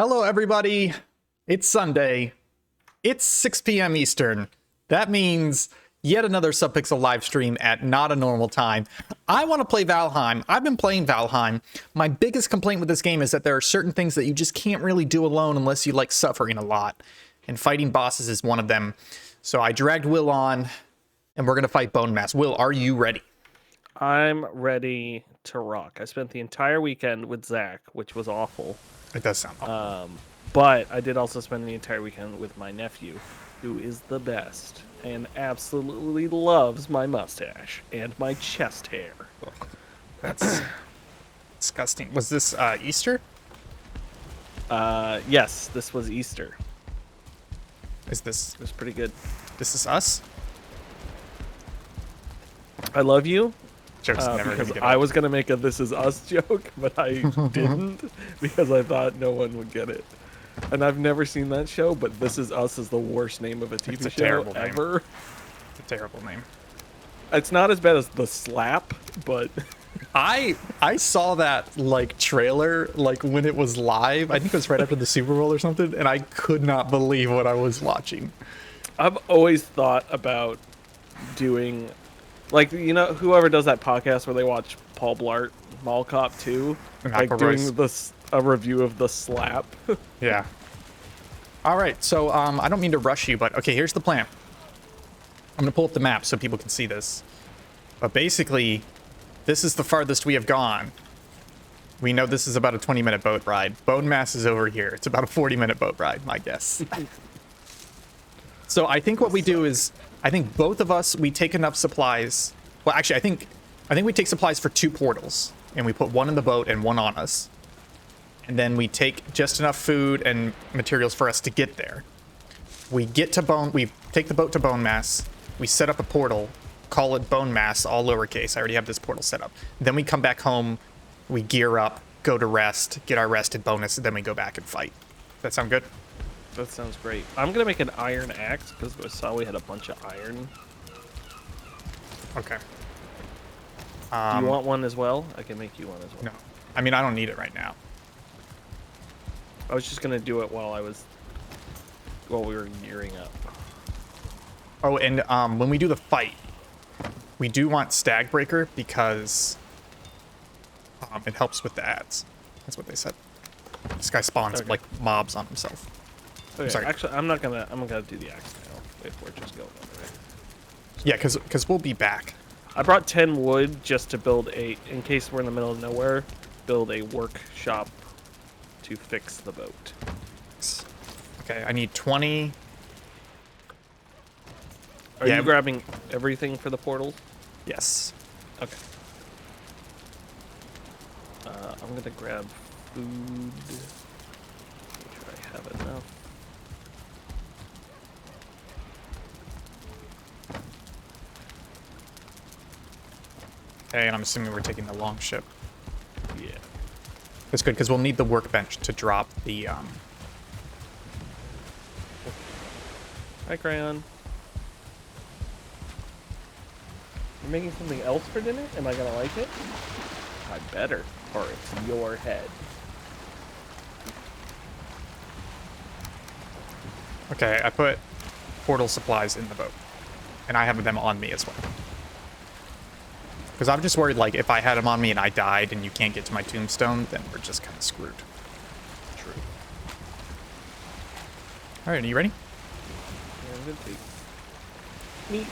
Hello, everybody. It's Sunday. It's 6 p.m. Eastern. That means yet another Subpixel live stream at not a normal time. I want to play Valheim. I've been playing Valheim. My biggest complaint with this game is that there are certain things that you just can't really do alone unless you like suffering a lot. And fighting bosses is one of them. So I dragged Will on, and we're going to fight Bonemass. Will, are you ready? I'm ready to rock. I spent the entire weekend with Zach, which was awful. It does sound awful. But I did also spend the entire weekend with my nephew, who is the best and absolutely loves my mustache and my chest hair. That's disgusting. Was this Easter? Yes, this was Easter. Is this... It was pretty good. This is us? I love you. Joke's never Because gonna get I old. was going to make a This Is Us joke, but I didn't because I thought no one would get it. And I've never seen that show, but This Is Us is the worst name of a TV It's a show terrible name. ever. It's a terrible name. It's not as bad as The Slap, but I saw that like trailer like when it was live. I think it was right after the Super Bowl or something, and I could not believe what I was watching. I've always thought about doing, like, you know, whoever does that podcast where they watch Paul Blart Mall Cop 2, And like McElroy's. doing a review of The Slap. Yeah. All right, so I don't mean to rush you, but okay, here's the plan. I'm gonna pull up the map so people can see this. But basically, this is the farthest we have gone. We know this is about a 20-minute boat ride. Bonemass is over here. It's about a 40-minute boat ride, my guess. So I think what we do is, I think both of us, we take enough supplies. Well, actually, I think we take supplies for 2 portals, and we put one in the boat and one on us. And then we take just enough food and materials for us to get there. We take the boat to Bonemass. We set up a portal, call it Bonemass, all lowercase. I already have this portal set up. Then we come back home, we gear up, go to rest, get our rested bonus, and then we go back and fight. That sound good? That sounds great. I'm going to make an iron axe because I saw we had a bunch of iron. Okay. Do you want one as well? I can make you one as well. No. I mean, I don't need it right now. I was just going to do it while we were gearing up. Oh, and when we do the fight, we do want Stag Breaker because it helps with the ads. That's what they said. This guy spawns Okay. like mobs on himself. Okay, Sorry. actually, I'm gonna do the axe now if we're just going over there. Yeah, because we'll be back. I brought 10 wood just to build in case we're in the middle of nowhere, build a workshop to fix the boat. Okay, I need 20. Are Yeah. you grabbing everything for the portals? Yes. Okay. I'm gonna grab food. Make sure I have enough. Okay, and I'm assuming we're taking the long ship. Yeah. That's good, because we'll need the workbench to drop the... Hi, Crayon. You're making something else for dinner? Am I gonna like it? I better, or it's your head. Okay, I put portal supplies in the boat. And I have them on me as well. Because I'm just worried, like, if I had them on me and I died and you can't get to my tombstone, then we're just kind of screwed. True. Alright, are you ready? Yeah, I'm gonna take meat.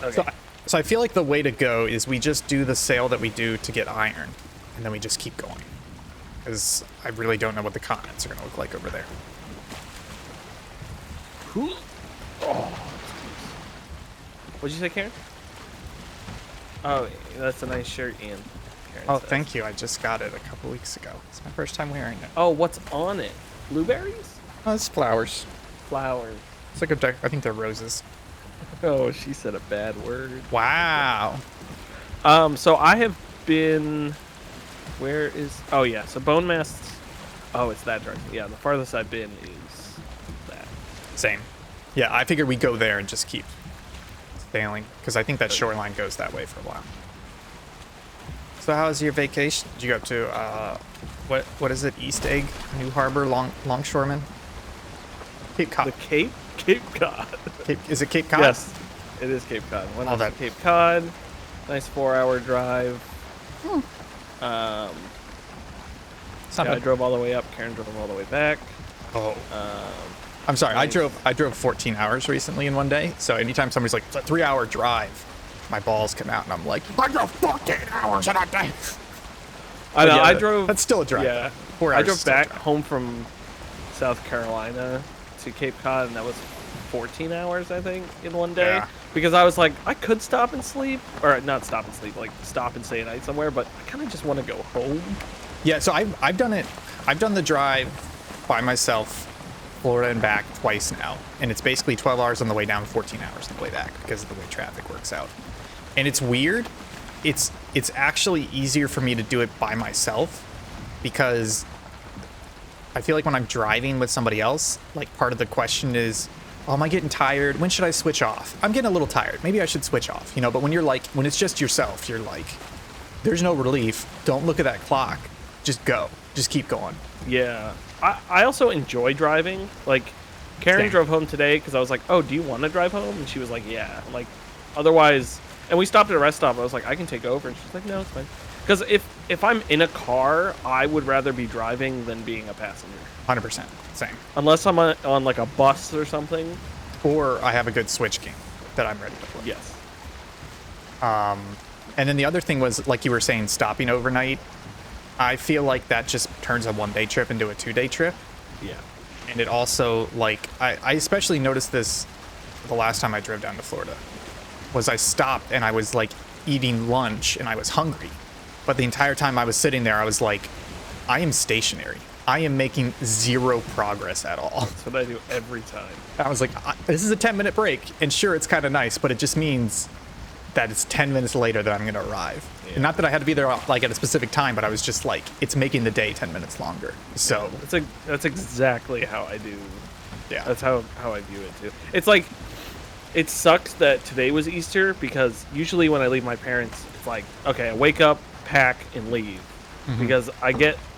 Okay. So I feel like the way to go is we just do the sail that we do to get iron. And then we just keep going. Because I really don't know what the continents are going to look like over there. Oh. What'd you say, Karen? Oh, that's a nice shirt, Ian. Karen Oh, says. thank you. I just got it a couple weeks ago. It's my first time wearing it. Oh, what's on it? Blueberries? Oh, it's flowers. Flowers. It's like a I think they're roses. Oh, she said a bad word. Wow. So I have been... Where is... Oh, yeah. So Bonemass... Oh, it's that direction. Yeah, the farthest I've been is that. Same. Yeah, I figured we go there and just keep sailing. Because I think that shoreline goes that way for a while. So how was your vacation? Did you go to what is it? East Egg, New Harbor, Longshoreman, Cape Cod. The Cape Cod. Is it Cape Cod? Yes, it is Cape Cod. Went out to Cape Cod. Nice 4-hour drive. I drove all the way up. Karen drove all the way back. Oh. I'm sorry. Nice. I drove 14 hours recently in one day. So anytime somebody's like, it's a 3-hour drive, my balls come out and I'm like, I drove 14 hours in a day. I know. Yeah, I drove. That's still a drive. Yeah. 4 hours. I drove back home from South Carolina to Cape Cod, and that was 14 hours, I think, in one day. Yeah. Because I was like, I could stop and sleep, or not stop and sleep, like stop and stay a night somewhere, but I kind of just want to go home. Yeah. So I've done it. I've done the drive by myself, Florida and back twice now, and it's basically 12 hours on the way down, 14 hours on the way back because of the way traffic works out. And it's weird. It's actually easier for me to do it by myself because I feel like when I'm driving with somebody else, like part of the question is, oh, am I getting tired? When should I switch off? I'm getting a little tired. Maybe I should switch off, you know, but when it's just yourself, you're like, there's no relief. Don't look at that clock. Just go. Just keep going. Yeah. I also enjoy driving. Like, Karen Same. drove home today because I was like, oh, do you want to drive home? And she was like, yeah. Like, otherwise, and we stopped at a rest stop. I was like, I can take over. And she's like, no, it's fine. Because if I'm in a car, I would rather be driving than being a passenger. 100%. Same. Unless I'm on like a bus or something. Or I have a good Switch game that I'm ready to play. Yes. And then the other thing was, like you were saying, stopping overnight. I feel like that just turns a 1-day trip into a 2-day trip. Yeah. And it also, like, I especially noticed this the last time I drove down to Florida, was I stopped and I was, like, eating lunch and I was hungry. But the entire time I was sitting there, I was like, I am stationary. I am making zero progress at all. That's what I do every time. I was like, this is a 10-minute break. And sure, it's kind of nice, but it just means that it's 10 minutes later that I'm going to arrive. Yeah. And not that I had to be there like at a specific time, but I was just like, it's making the day 10 minutes longer. So that's exactly how I do. Yeah. That's how I view it too. It's like, it sucks that today was Easter because usually when I leave my parents, it's like, okay, I wake up, pack, and leave. Mm-hmm. Because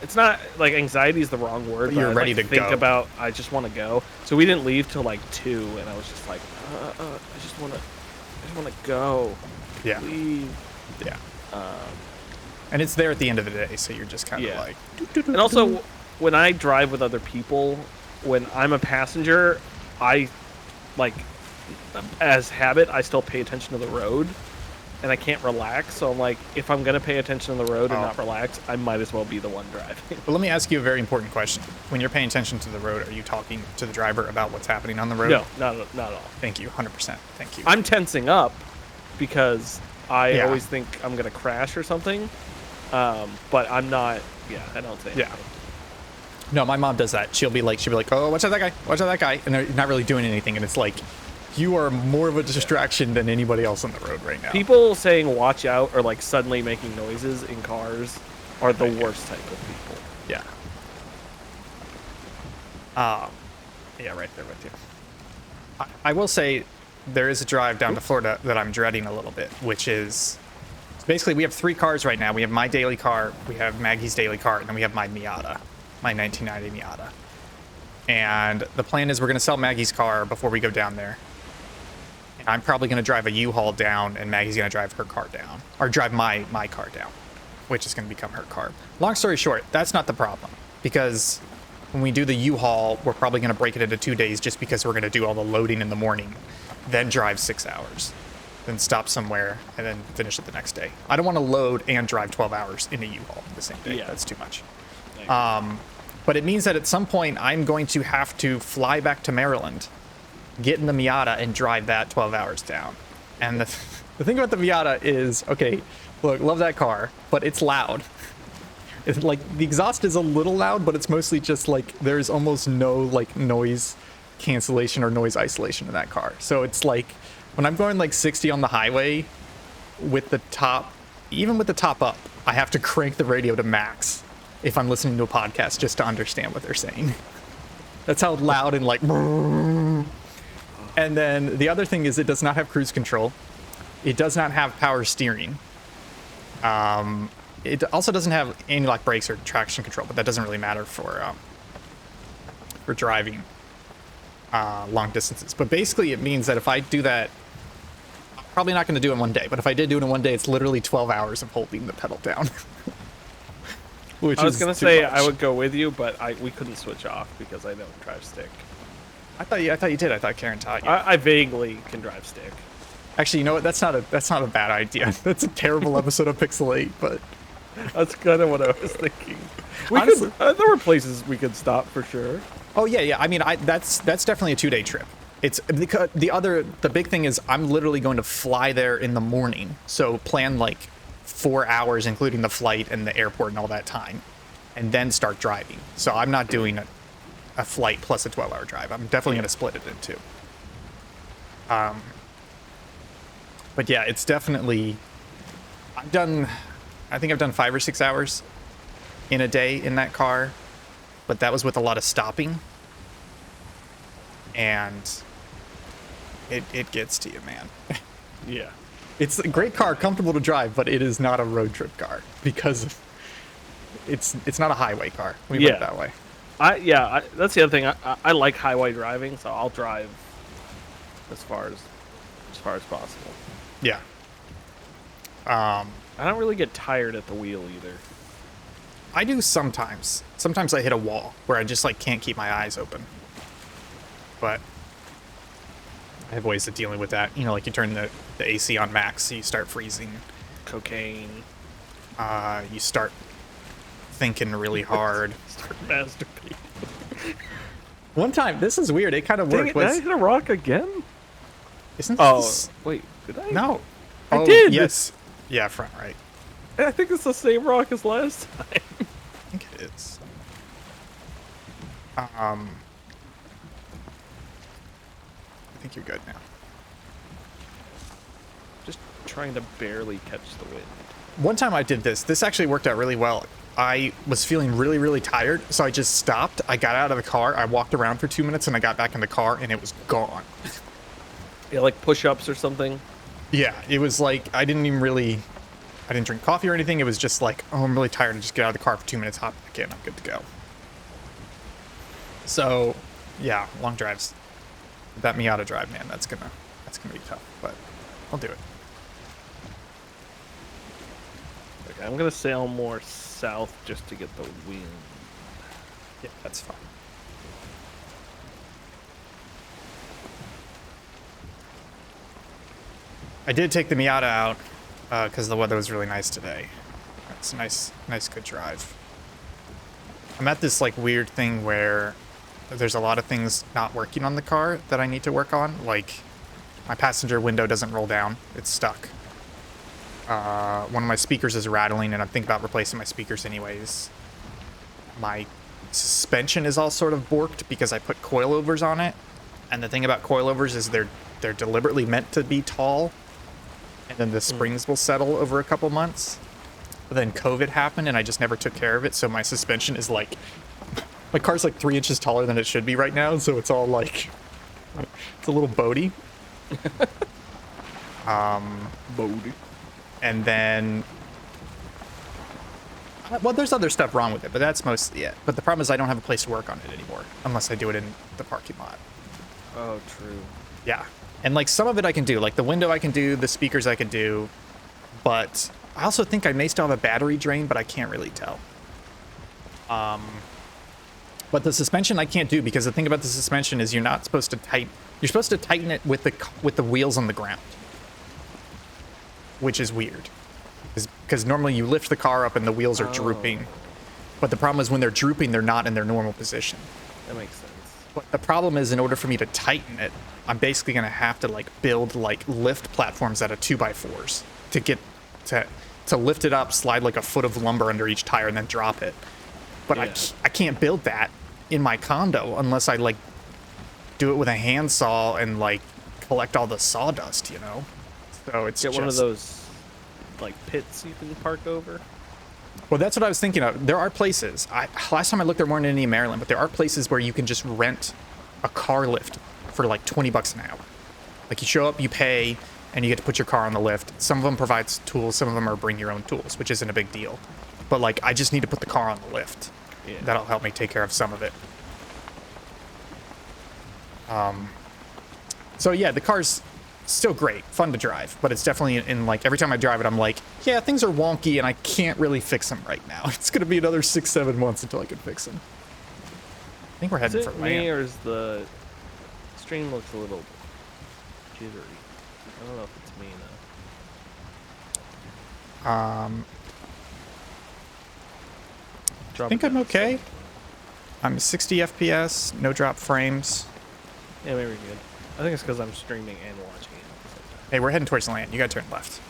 it's not like anxiety is the wrong word. But you're ready to think go. about, I just want to go. So we didn't leave till like 2, and I was just like, I just want to go. Yeah. Leave. Yeah. And it's there at the end of the day, so you're just kind of like. And also, when I drive with other people, when I'm a passenger, I like, as habit, I still pay attention to the road. And I can't relax, so I'm like, if I'm gonna pay attention to the road and not relax, I might as well be the one driving. But let me ask you a very important question. When you're paying attention to the road, are you talking to the driver about what's happening on the road? No, not at all. Thank you, 100%. Thank you. I'm tensing up because I always think I'm gonna crash or something, but I'm not. Yeah, I don't think. Yeah. No, my mom does that. She'll be like, oh, watch out that guy, watch out that guy, and they're not really doing anything, and it's like, you are more of a distraction than anybody else on the road right now. People saying watch out or like suddenly making noises in cars are the worst type of people. Yeah. Yeah, right there with you. I will say there is a drive down to Florida that I'm dreading a little bit, which is basically we have 3 cars right now. We have my daily car, we have Maggie's daily car, and then we have my Miata, my 1990 Miata. And the plan is we're going to sell Maggie's car before we go down there. I'm probably going to drive a U-Haul down, and Maggie's going to drive her car down, or drive my car down, which is going to become her car. Long story short, that's not the problem, because when we do the U-Haul, we're probably going to break it into 2 days just because we're going to do all the loading in the morning, then drive 6 hours, then stop somewhere, and then finish it the next day. I don't want to load and drive 12 hours in a U-Haul the same day. Yeah. That's too much. But it means that at some point, I'm going to have to fly back to Maryland, get in the Miata and drive that 12 hours down. And the thing about the Miata is, okay, look, love that car, but it's loud. It's like the exhaust is a little loud, but it's mostly just like there's almost no like noise cancellation or noise isolation in that car. So it's like when I'm going like 60 on the highway with the top, even with the top up, I have to crank the radio to max if I'm listening to a podcast just to understand what they're saying. That's how loud and like. And then the other thing is it does not have cruise control. It does not have power steering. it also doesn't have anti-lock brakes or traction control, but that doesn't really matter for driving long distances. But basically, it means that if I do that, I'm probably not going to do it in one day. But if I did do it in one day, it's literally 12 hours of holding the pedal down. Which I was is gonna too say much. I would go with you, but we couldn't switch off because I don't drive stick. I thought you did. I thought Karen taught you. I vaguely can drive stick. Actually, you know what? That's not a bad idea. That's a terrible episode of Pixel 8, but That's kind of what I was thinking. Honestly- There were places we could stop for sure. oh yeah. I mean, that's definitely a 2-day trip. It's because the big thing is I'm literally going to fly there in the morning. So plan like 4 hours, including the flight and the airport and all that time, and then start driving. So I'm not doing a flight plus a 12-hour drive. I'm definitely going to split it in two. But yeah, it's definitely. I think I've done 5 or 6 hours in a day in that car, but that was with a lot of stopping. And it gets to you, man. Yeah. It's a great car, comfortable to drive, but it is not a road trip car because it's not a highway car. We put it that way. That's the other thing. I like highway driving, so I'll drive as far as possible. Yeah. I don't really get tired at the wheel either. I do sometimes. Sometimes I hit a wall where I just like can't keep my eyes open. But I have ways of dealing with that. You know, like you turn the AC on max, so you start freezing. Cocaine. You start thinking really hard. Start masturbating. One time, this is weird. It kind of Dang worked. it, did I hit a rock again? Isn't Oh, this? wait. Did I? No. I did. Yes. Yeah, front right. I think it's the same rock as last time. I think it is. I think you're good now. Just trying to barely catch the wind. One time I did this. This actually worked out really well. I was feeling really, really tired, so I just stopped. I got out of the car. I walked around for 2 minutes, and I got back in the car, and it was gone. Yeah, like push-ups or something. Yeah, it was like I didn't drink coffee or anything. It was just like, oh, I'm really tired. And just get out of the car for 2 minutes, hop back in. I'm good to go. So, yeah, long drives. That Miata drive, man, that's gonna be tough, but I'll do it. Okay, I'm gonna sail more south just to get the wind. Yeah, that's fine. I did take the Miata out because the weather was really nice today. It's a nice, good drive. I'm at this like weird thing where there's a lot of things not working on the car that I need to work on. Like my passenger window doesn't roll down; it's stuck. One of my speakers is rattling, and I'm thinking about replacing my speakers anyways. My suspension is all sort of borked because I put coilovers on it, and the thing about coilovers is they're deliberately meant to be tall, and then the springs will settle over a couple months. But then COVID happened, and I just never took care of it, so my suspension is like, my car's like 3 inches taller than it should be right now, so it's all like, it's a little boaty. Bodie. And then, well, there's other stuff wrong with it, but that's mostly it. But the problem is I don't have a place to work on it anymore, unless I do it in the parking lot. Oh, true. Yeah. And like some of it I can do, like the window I can do, the speakers I can do, but I also think I may still have a battery drain, but I can't really tell. But the suspension I can't do because the thing about the suspension is you're supposed to tighten it with the wheels on the ground, which is weird. Because normally you lift the car up and the wheels are drooping. But the problem is when they're drooping, they're not in their normal position. That makes sense. But the problem is in order for me to tighten it, I'm basically going to have to like build like lift platforms out of 2x4s to get to lift it up, slide like a foot of lumber under each tire and then drop it. But Yeah. I can't build that in my condo unless I like do it with a handsaw and like collect all the sawdust, you know? So it's Get just... one of those like pits you can park over. Well, that's what I was thinking of. There are places. Last time I looked, there weren't any in Maryland, but there are places where you can just rent a car lift for like $20 an hour. Like you show up, you pay, and you get to put your car on the lift. Some of them provides tools, some of them are bring your own tools, which isn't a big deal. But like, I just need to put the car on the lift. Yeah. That'll help me take care of some of it. So yeah, the car's still great, fun to drive, but it's definitely in like, every time I drive it, I'm like, yeah, things are wonky and I can't really fix them right now. It's going to be another 6-7 months until I can fix them. I think we're heading for Is it me, land. or is the stream looks a little jittery? I don't know if it's me though. I think I'm okay. I'm 60 FPS, no drop frames. Yeah, maybe we're good. I think it's because I'm streaming and watching it at the same time. Hey, we're heading towards land. You gotta turn left.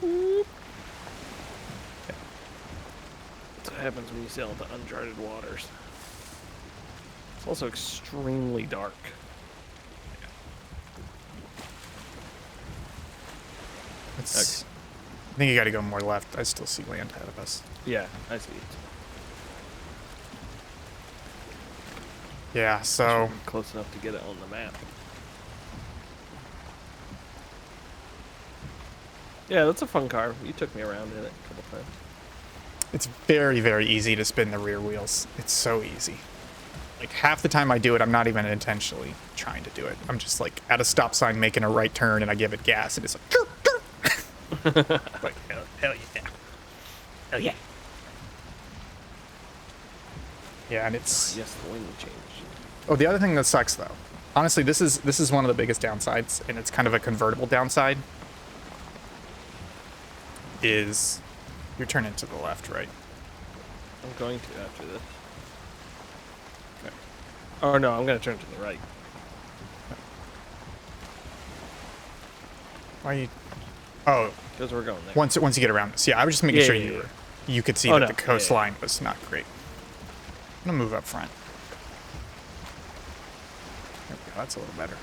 Oh. That's what happens when you sail into uncharted waters. It's also extremely dark. It's, I think you gotta go more left. I still see land ahead of us. Yeah, I see it. Yeah, so Close enough to get it on the map. Yeah, that's a fun car. You took me around in it a couple times. it's very, very easy to spin the rear wheels. It's so easy. Like half the time I do it, I'm not even intentionally trying to do it. I'm just like at a stop sign making a right turn and I give it gas and it's like, "Grr, grr." Like hell yeah. Hell yeah. Yeah, and it's Yes, the wind changed. Oh, the other thing that sucks though. Honestly, this is one of the biggest downsides, and it's kind of a convertible downside. Is you're turning to the left, right? I'm going to after this. Okay. Oh no, I'm gonna turn to the right. Why you? Oh, Because we're going there. once you get around this, yeah. I was just making Yeah, sure yeah, you could see Oh, that no. the Yeah, coastline was not great. I'm gonna move up front. There we go. That's a little better.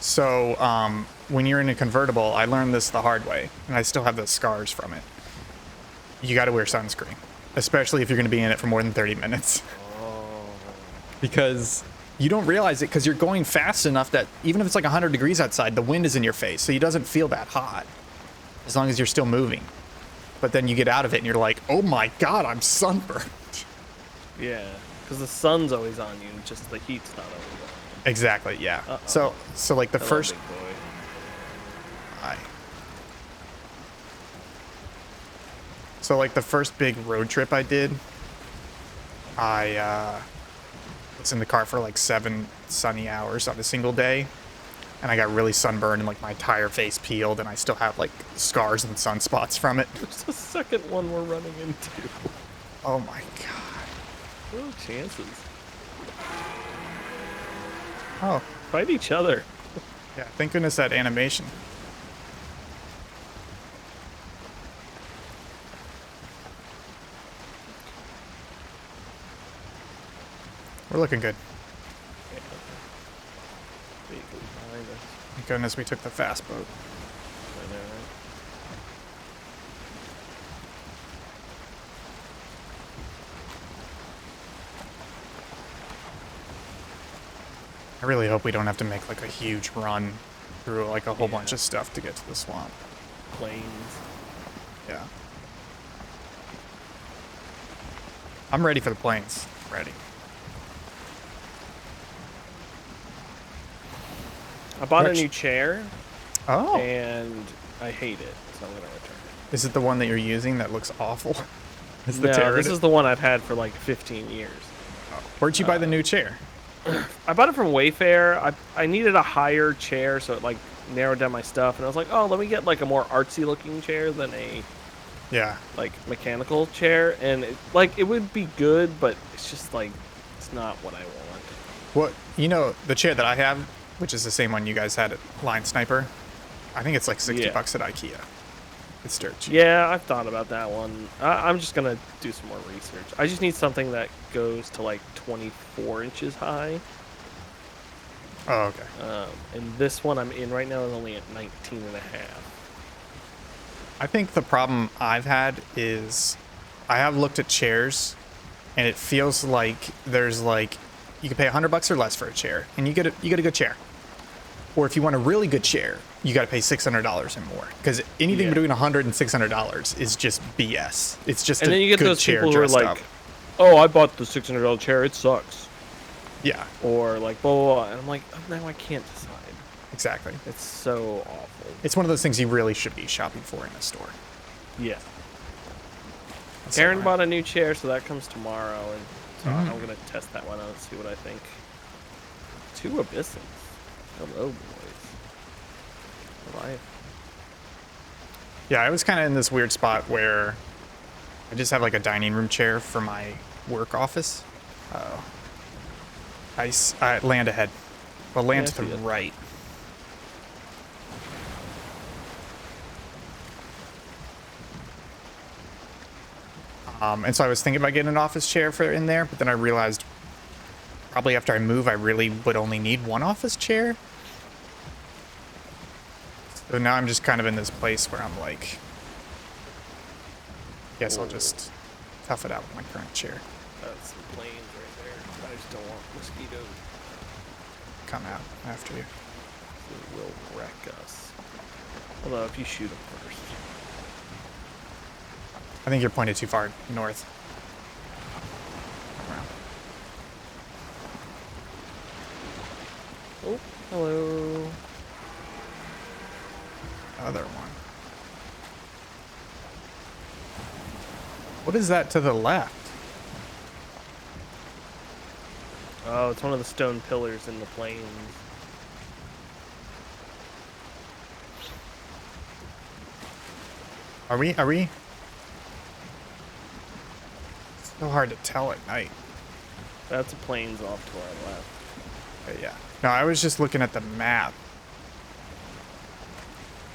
So, when you're in a convertible, I learned this the hard way, and I still have the scars from it. You got to wear sunscreen, especially if you're going to be in it for more than 30 minutes. Oh. Because you don't realize it because you're going fast enough that even if it's like 100 degrees outside, the wind is in your face, so it doesn't feel that hot as long as you're still moving. But then you get out of it and you're like, oh my god, I'm sunburned. Yeah, because the sun's always on you, just the heat's not always on. Exactly, yeah. Uh-oh. So like the Hello, first... big boy. So like the first big road trip I did, I was in the car for like 7 sunny hours on a single day, and I got really sunburned and like my entire face peeled, and I still have like scars and sunspots from it. There's the second one we're running into. Oh my god. What are the chances? Oh, Fight each other. yeah, thank goodness that animation. We're looking good. Vehicles behind us. Thank goodness we took the fast boat. Right there, right? I really hope we don't have to make like a huge run through like a whole bunch of stuff to get to the swamp. Planes. Yeah. I'm ready for the planes. Ready. I bought a Which- new chair, Oh. and I hate it, so I'm gonna return it. Is it the one that you're using that looks awful? Is the No, tear this in it? is the one I've had for like 15 years. Where'd you buy the new chair? I bought it from Wayfair. I needed a higher chair, so it like narrowed down my stuff, and I was like, oh, let me get like a more artsy looking chair than a Yeah. like mechanical chair, and it would be good, but it's just like it's not what I want. What, you know, the chair that I have, which is the same one you guys had at Line Sniper, I think it's like 60 Yeah. bucks at IKEA. It's dirt cheap. Yeah, I've thought about that one. I'm just gonna do some more research. I just need something that goes to like 24 inches high. Oh, okay. And this one I'm in right now is only at 19 and a half. I think the problem I've had is I have looked at chairs, and it feels like there's like you can pay $100 or less for a chair, and you get a good chair. Or if you want a really good chair, you got to pay $600 or more. Because anything Yeah. between $100 and $600 is just BS. It's just And a then you get good those chair people who are dressed like, up. "Oh, I bought the $600 chair. It sucks." Yeah, Or like, blah, blah, blah. And I'm like, oh, now I can't decide. exactly. It's so awful. It's one of those things you really should be shopping for in a store. Yeah. That's Karen all bought a new chair, so that comes tomorrow, and so Mm. I'm gonna test that one out and see what I think. 2 abysses. Hello, boys. Life. Yeah, I was kind of in this weird spot where I just have like a dining room chair for my work office. Oh. I land ahead. Well, land Yeah, I to the see it. right. And so I was thinking about getting an office chair for in there, but then I realized probably after I move, I really would only need one office chair. So now I'm just kind of in this place where I'm like, guess I'll just tough it out with my current chair. That's some planes right there. I just don't want mosquitoes. Come out after you. They will wreck us. Although, if you shoot them first. I think you're pointed too far north. Around. Oh, hello. Other one. What is that to the left? Oh, it's one of the stone pillars in the plains. Are we? It's so hard to tell at night. That's a plains off to our left. But yeah. No, I was just looking at the map.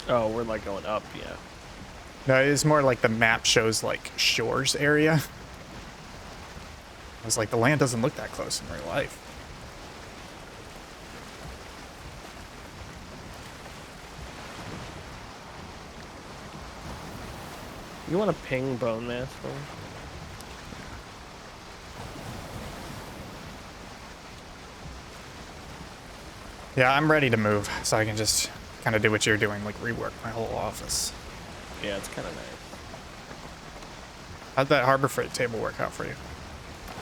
Oh, we're like going up, yeah. No, it's more like the map shows like shores area. I was like, the land doesn't look that close in real life. You want to ping Bonemass for me? Yeah, I'm ready to move, so I can just kind of do what you're doing, like rework my whole office. Yeah, it's kind of nice. How'd that Harbor Freight table work out for you?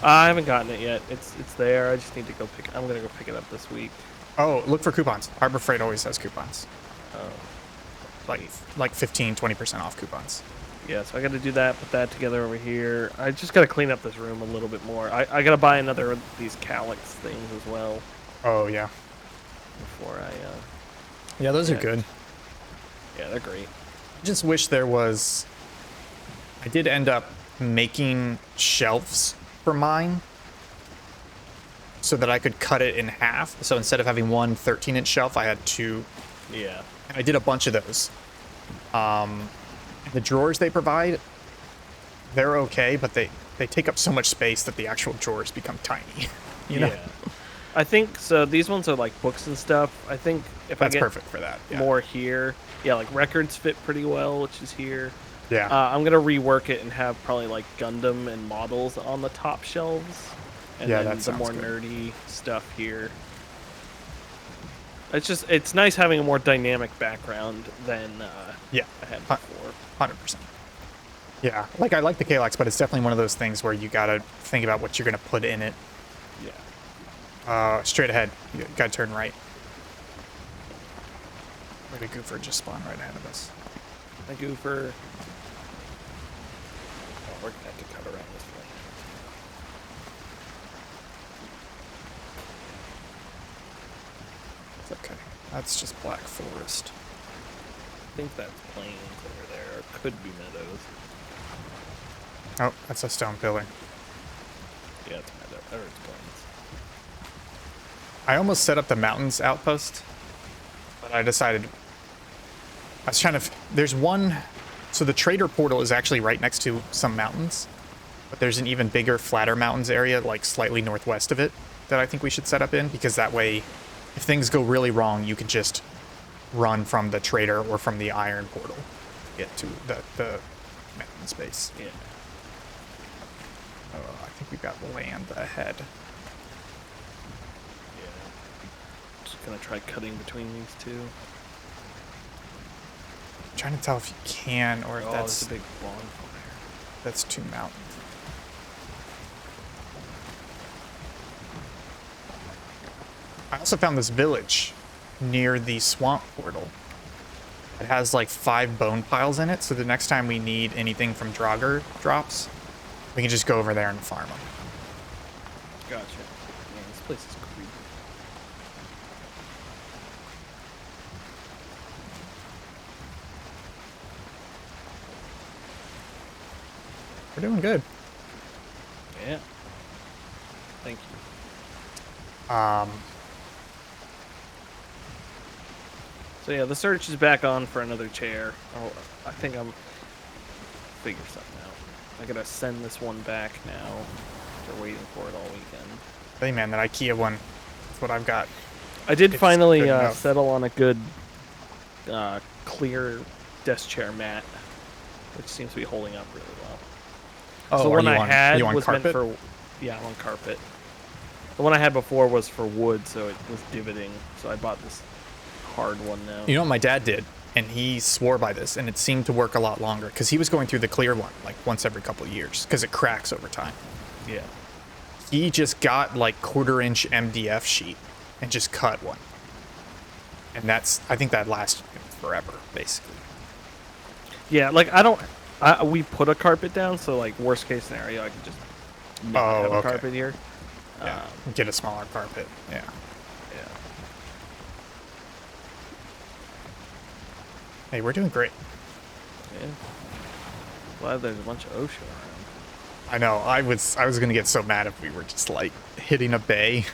I haven't gotten it yet. It's there. I just need to go pick. I'm gonna go pick it up this week. Oh, look for coupons. Harbor Freight always has coupons. Oh, Like 15, 20% off coupons. yeah. So I got to do that. Put that together over here. I just got to clean up this room a little bit more. I got to buy another of these calyx things as well Oh, yeah. before I. Yeah, those are Yeah. good. Yeah, they're great. I just wish there was... I did end up making shelves for mine so that I could cut it in half. So instead of having one 13-inch shelf, I had two. Yeah. And I did a bunch of those. The drawers they provide, they're okay, but they take up so much space that the actual drawers become tiny. You know? Yeah. I think so. These ones are like books and stuff. I think if That's I get perfect for that. Yeah. more here, yeah, like records fit pretty well, which is here. Yeah. I'm gonna rework it and have probably like Gundam and models on the top shelves, and Yeah, then that the sounds more good. nerdy stuff here. It's nice having a more dynamic background than Yeah. I had Huh. before. 100%. Yeah, like I like the Kalex, but it's definitely one of those things where you gotta think about what you're gonna put in it. Yeah. Straight ahead. You gotta turn right. Where did Goofer just spawn right ahead of us? I goofer. Oh, we're gonna have to cut around this way. It's okay. That's just Black Forest. I think that's plains over there, or could be meadows. Oh, that's a stone pillar. Yeah, it's meadow, or it's plains. I almost set up the mountains outpost, but I decided I was trying to. There's one. So the trader portal is actually right next to some mountains, but there's an even bigger, flatter mountains area, like slightly northwest of it, that I think we should set up in, because that way, if things go really wrong, you can just run from the trader or from the iron portal to get to the mountain space. Yeah. I think we've got land ahead. Yeah. Just gonna try cutting between these two. I'm trying to tell if you can or if Oh, that's that's a big bonfire. that's too mountain. I also found this village near the swamp portal. It has like 5 bone piles in it, so the next time we need anything from Draugr drops, we can just go over there and farm them. Gotcha. Man, this place is creepy. We're doing good. Yeah. Thank you. So yeah, the search is back on for another chair. Oh, I think I'm figure something out. I gotta send this one back now. They're waiting for it all weekend. Hey man, that IKEA one, that's what I've got. I did It's finally good enough. settle on a good clear desk chair mat, which seems to be holding up really well. Oh, So the are one you I on, had you on was carpet? meant for, yeah, I'm on carpet. The one I had before was for wood, so it was divoting. So I bought this hard one now. You know what my dad did? And he swore by this, and it seemed to work a lot longer, because he was going through the clear one, like, once every couple of years, because it cracks over time. Yeah. He just got, like, 1/4-inch MDF sheet and just cut one. And I think that lasts forever, basically. Yeah, like we put a carpet down, so like worst case scenario, I could just not have a okay. carpet here. Yeah, get a smaller carpet, yeah. Yeah. Hey, we're doing great. Yeah. Glad there's a bunch of OSHA around. I know, I was gonna get so mad if we were just, like, hitting a bay.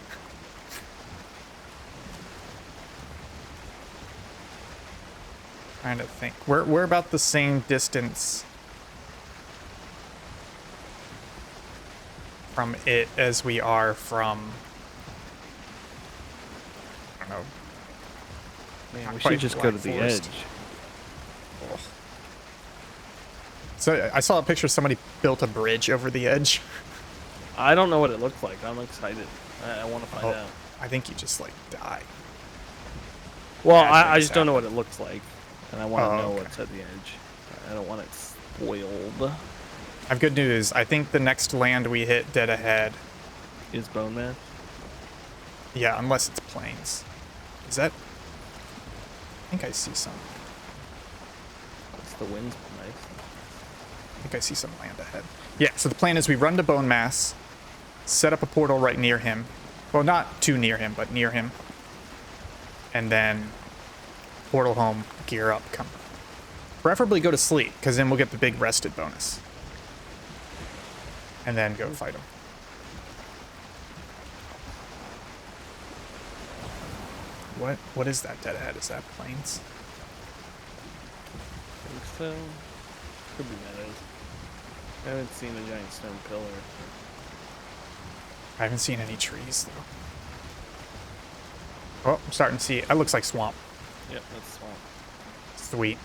Trying to think. We're about the same distance from it as we are from, I don't know. Man, Not we quite should just go Black to the Forest. edge. Ugh. So I saw a picture somebody built a bridge over the edge. I don't know what it looks like. I'm excited. I want to find Oh, out. I think you just, like, die. Well, bad I things just don't know what happen. it looks like, and I want to Oh, know okay. what's at the edge. I don't want it spoiled. I have good news. I think the next land we hit dead ahead, Is Bonemass? yeah, unless it's plains. Is that? I think I see some. It's the wind's nice. I think I see some land ahead. Yeah, so the plan is we run to Bonemass, set up a portal right near him. Well, not too near him, but near him. And then portal home, gear up, come. Preferably go to sleep, because then we'll get the big rested bonus. And then go fight him. What is that dead ahead? Is that plains? I think so. Could be meadows. I haven't seen a giant stone pillar. I haven't seen any trees, though. Oh, I'm starting to see it. That looks like swamp. Yep, that's swamp. Sweet.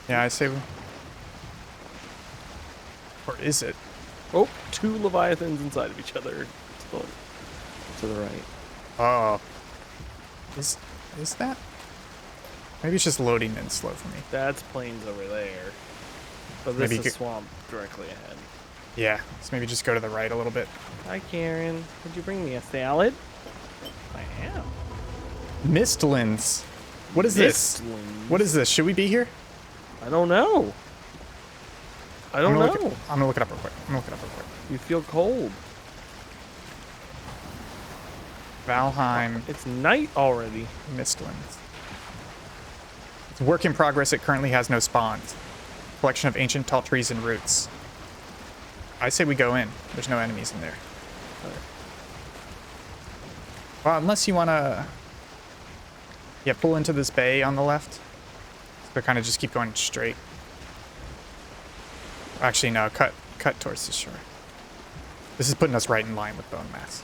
Yeah, I say. Or is it? Oh, 2 leviathans inside of each other. To the right. Oh. Is that? Maybe it's just loading in slow for me. That's plains over there. But this Maybe is swamp directly ahead. Yeah, let's maybe just go to the right a little bit. Hi, Karen. Would you bring me a salad? I am. Mistlands. What is this? Mistlands. What is this? Should we be here? I don't know. I don't know. I'm gonna look it up real quick. You feel cold. Valheim, It's night already. Mistlands. It's a work in progress. It currently has no spawns. Collection of ancient tall trees and roots. I say we go in. There's no enemies in there. Well, unless you want to... Yeah, pull into this bay on the left. So kind of just keep going straight. Actually, no, cut towards the shore. This is putting us right in line with Bonemass.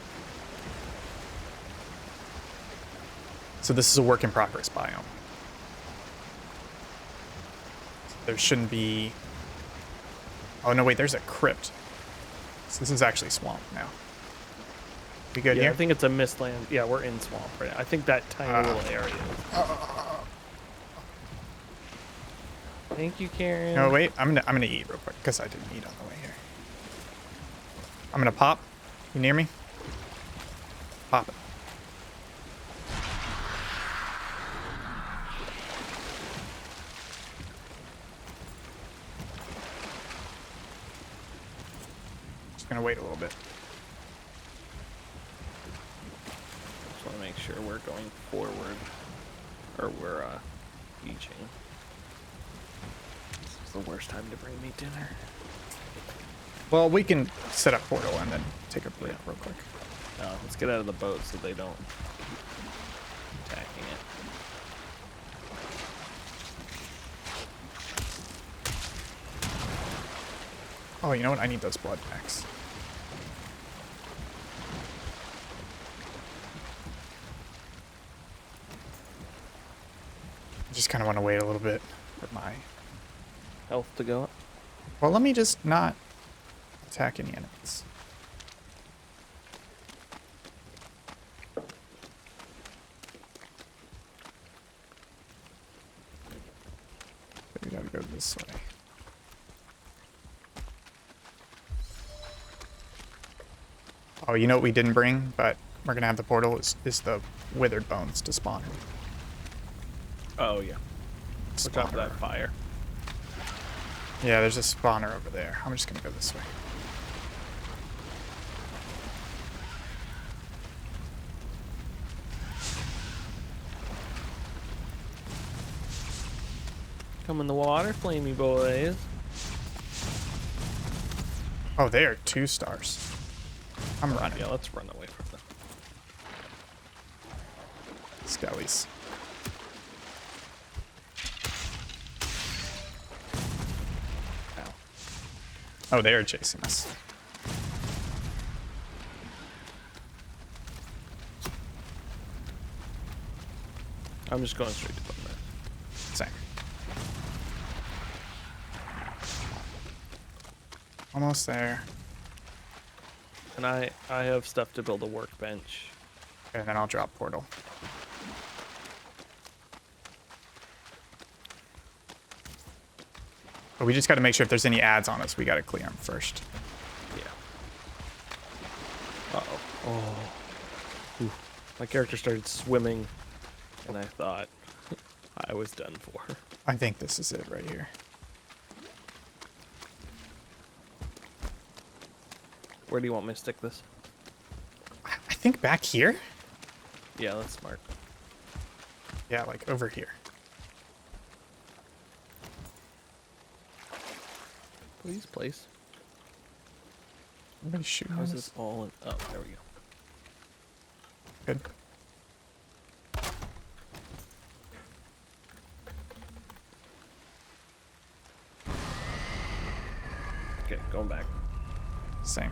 So this is a work in progress biome. There shouldn't be... Oh, no, wait, there's a crypt. So this is actually swamp now. We good Yeah, here? I think it's a mist land. Yeah, we're in swamp right now. I think that tiny little area. Thank you, Karen. No, wait. I'm gonna eat real quick because I didn't eat on the way here. I'm gonna pop. You near me? Pop it. Just gonna wait a little bit. Just want to make sure we're going forward, or we're beaching. This is the worst time to bring me dinner. Well, we can set up portal and then take a break real quick. Let's get out of the boat so they don't keep attacking it. Oh, you know what? I need those blood packs. I just kind of want to wait a little bit for my... Health to go up. Well, let me just not attack any enemies. We gotta go this way. Oh, you know what we didn't bring, but we're gonna have the portal is the withered bones to spawn. Oh yeah. Watch out for that Spawner. fire. Yeah, there's a spawner over there. I'm just gonna go this way. Come in the water, flamey boys. Oh, they are 2 stars. I'm running. Yeah, let's run away from them. Skellies. Ow. Oh, they are chasing us. I'm just going straight to Bonemass. Same. Almost there. And I have stuff to build a workbench. And then I'll drop portal. But we just got to make sure if there's any ads on us, we got to clear them first. Yeah. Uh-oh. Oh. Ooh. My character started swimming, and I thought I was done for. I think this is it right here. Where do you want me to stick this? I think back here? Yeah, that's smart. Yeah, like over here. Please, place. Somebody shooting How's at this us? all in? Oh, there we go. Good. Okay, going back. Same.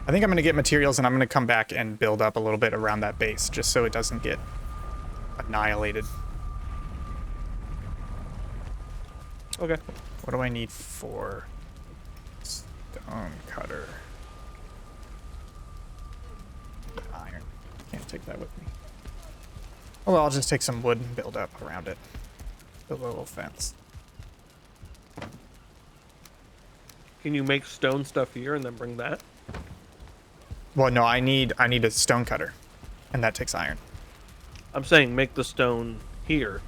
I think I'm going to get materials and I'm going to come back and build up a little bit around that base just so it doesn't get annihilated. Okay. What do I need for stone cutter? Iron. Can't take that with me. Oh, well, I'll just take some wood and build up around it. Build a little fence. Can you make stone stuff here and then bring that? Well, no, I need a stone cutter, and that takes iron. I'm saying make the stone here.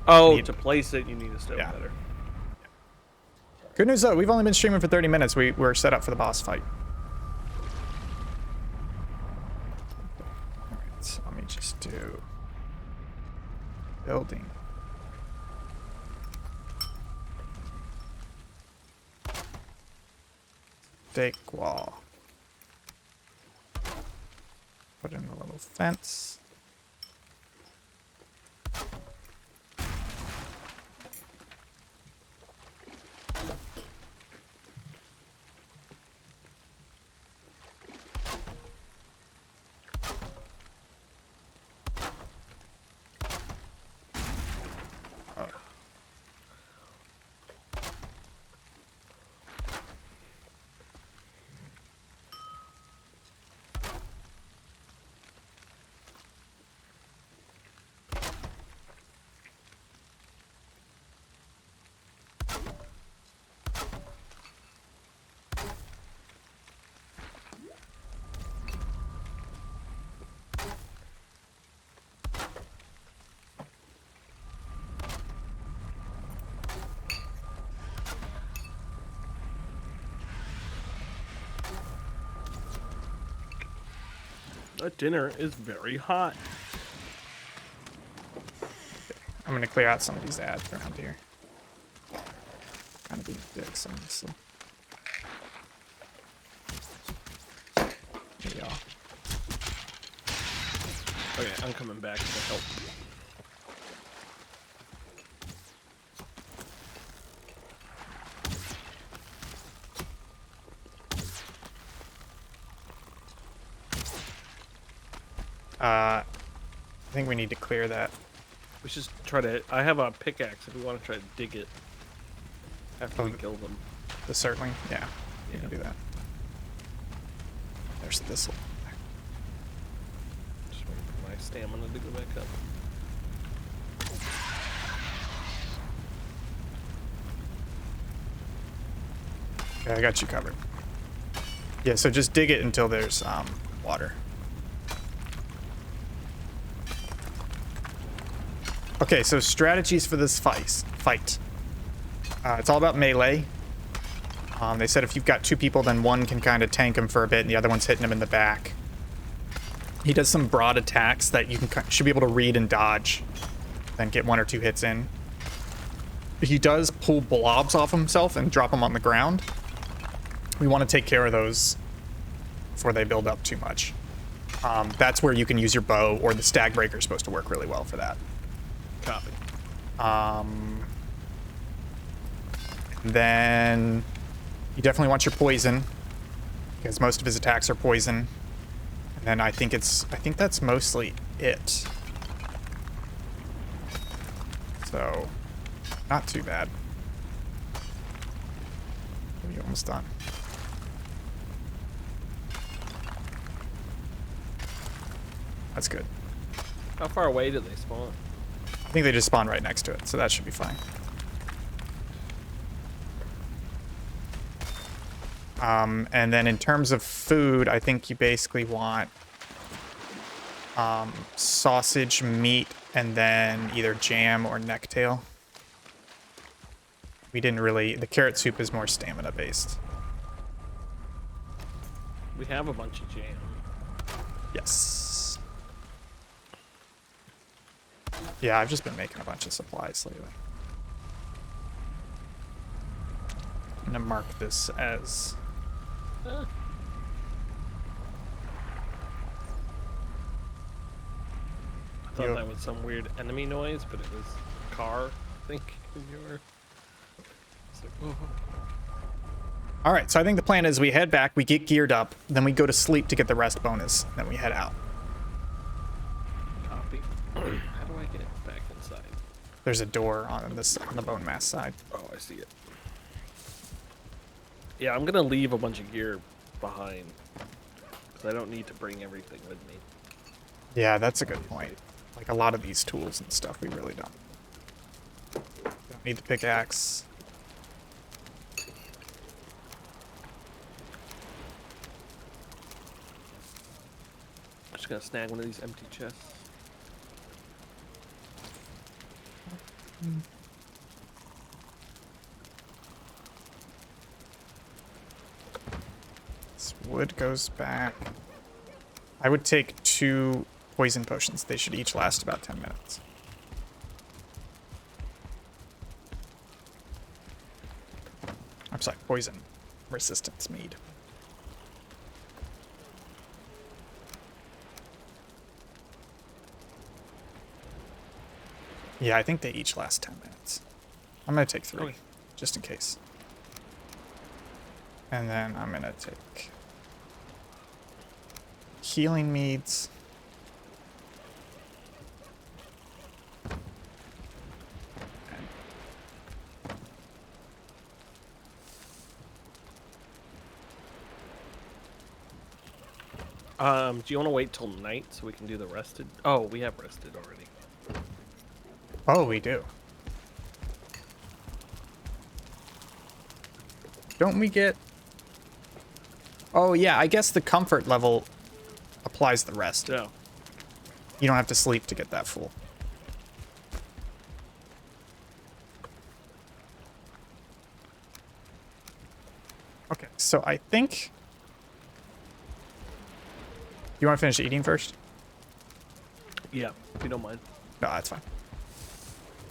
Oh, Need- to place it, you need a stone Yeah. cutter. Good news though, we've only been streaming for 30 minutes. We're set up for the boss fight. Alright, so let me just do building. Stake wall. Put in a little fence. That dinner is very hot. I'm gonna clear out some of these ads around here. Kind of being dicks, honestly. There we are. Okay, I'm coming back to help. I think we need to clear that. We should try to. I have a pickaxe if we want to try to dig it after we Oh, kill them. The circling? Yeah, we Yeah. can do that. There's thistle. Just waiting for my stamina to go back up. Okay, I got you covered. Yeah, so just dig it until there's water. Okay, so strategies for this fight. It's all about melee. They said if you've got two people, then one can kind of tank him for a bit, and the other one's hitting him in the back. He does some broad attacks that you should be able to read and dodge, then get 1 or 2 hits in. He does pull blobs off himself and drop them on the ground. We want to take care of those before they build up too much. That's where you can use your bow, or the stag breaker is supposed to work really well for that. Copy. Then you definitely want your poison, because most of his attacks are poison. And then I think that's mostly it. So, not too bad. We're almost done. That's good. How far away do they spawn? I think they just spawn right next to it, so that should be fine. And then in terms of food, I think you basically want sausage, meat, and then either jam or necktail. We didn't really... The carrot soup is more stamina based. We have a bunch of jam. Yes. Yeah, I've just been making a bunch of supplies lately. I'm gonna mark this as... I thought that was some weird enemy noise, but it was a car, I think, in your... It's like, whoa. All right, so I think the plan is we head back, we get geared up, then we go to sleep to get the rest bonus, then we head out. Copy. How do I get back inside? There's a door on the Bonemass side. Oh, I see it. Yeah, I'm gonna leave a bunch of gear behind, because I don't need to bring everything with me. Yeah, that's a good point. Like a lot of these tools and stuff, we really don't need the pickaxe. I'm just gonna snag one of these empty chests. This wood goes back. I would take 2 poison potions. They should each last about 10 minutes. I'm sorry, poison resistance mead. Yeah, I think they each last 10 minutes. I'm gonna take 3, Okay. just in case. And then I'm gonna take healing meads. Do you want to wait till night so we can do the rested? Oh, we have rested already. Oh, we do. Don't we get... Oh, yeah, I guess the comfort level applies the rest. Yeah. You don't have to sleep to get that full. Okay, so I think... You want to finish eating first? Yeah, if you don't mind. No, that's fine.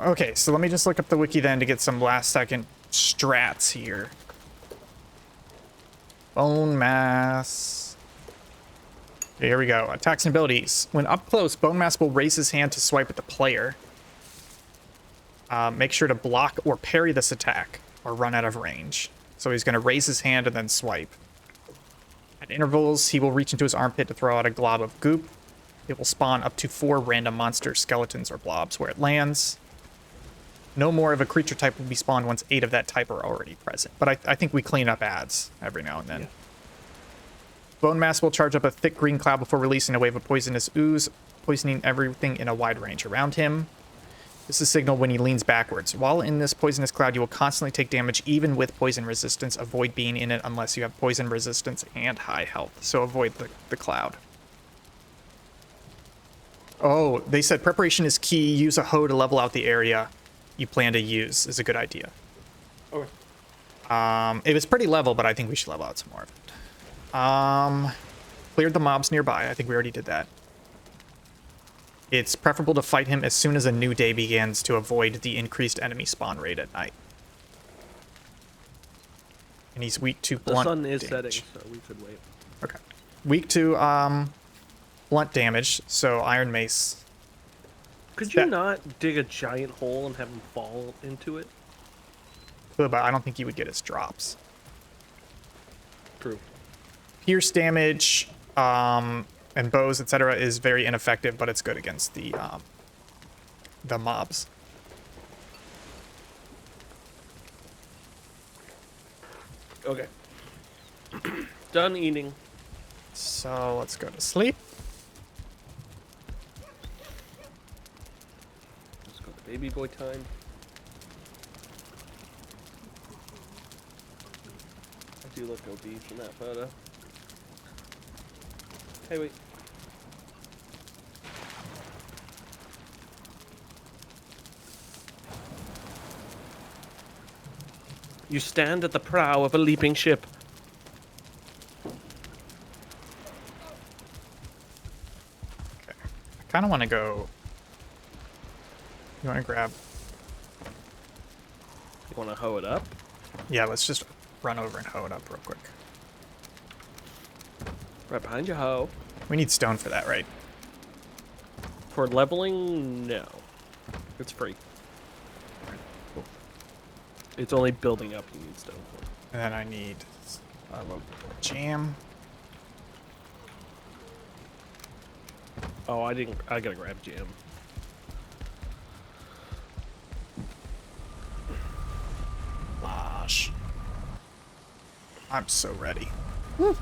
Okay, so let me just look up the wiki then to get some last second strats here. Bonemass. Okay, here we go. Attacks and abilities. When up close, Bonemass will raise his hand to swipe at the player. Make sure to block or parry this attack or run out of range. So he's going to raise his hand and then swipe. At intervals, he will reach into his armpit to throw out a glob of goop. It will spawn up to 4 random monsters, skeletons, or blobs where it lands. No more of a creature type will be spawned once 8 of that type are already present. But I think we clean up ads every now and then. Yeah. Bonemass will charge up a thick green cloud before releasing a wave of poisonous ooze, poisoning everything in a wide range around him. This is signaled when he leans backwards. While in this poisonous cloud, you will constantly take damage even with poison resistance. Avoid being in it unless you have poison resistance and high health. So avoid the cloud. Oh, they said preparation is key. Use a hoe to level out the area you plan to use is a good idea. Okay. It was pretty level, but I think we should level out some more of it. Cleared the mobs nearby. I think we already did that. It's preferable to fight him as soon as a new day begins to avoid the increased enemy spawn rate at night. And he's weak to blunt damage. The sun is damage. setting, so we could wait. Okay. Weak to blunt damage, so Iron Mace. Could you not dig a giant hole and have him fall into it? But I don't think he would get his drops. True. Pierce damage, and bows, etc., is very ineffective, but it's good against the mobs. Okay. Done eating. So let's go to sleep. Let's go to baby boy time. I do look obese in that photo. Hey, wait. You stand at the prow of a leaping ship. Okay. I kind of want to go... You want to grab... You want to hoe it up? Yeah, let's just run over and hoe it up real quick. Right behind you, hoe. We need stone for that, right? For leveling, no. It's free. Cool. It's only building up you need stone for. And then I need a little jam. Oh, I gotta grab jam. Gosh. I'm so ready. Woo.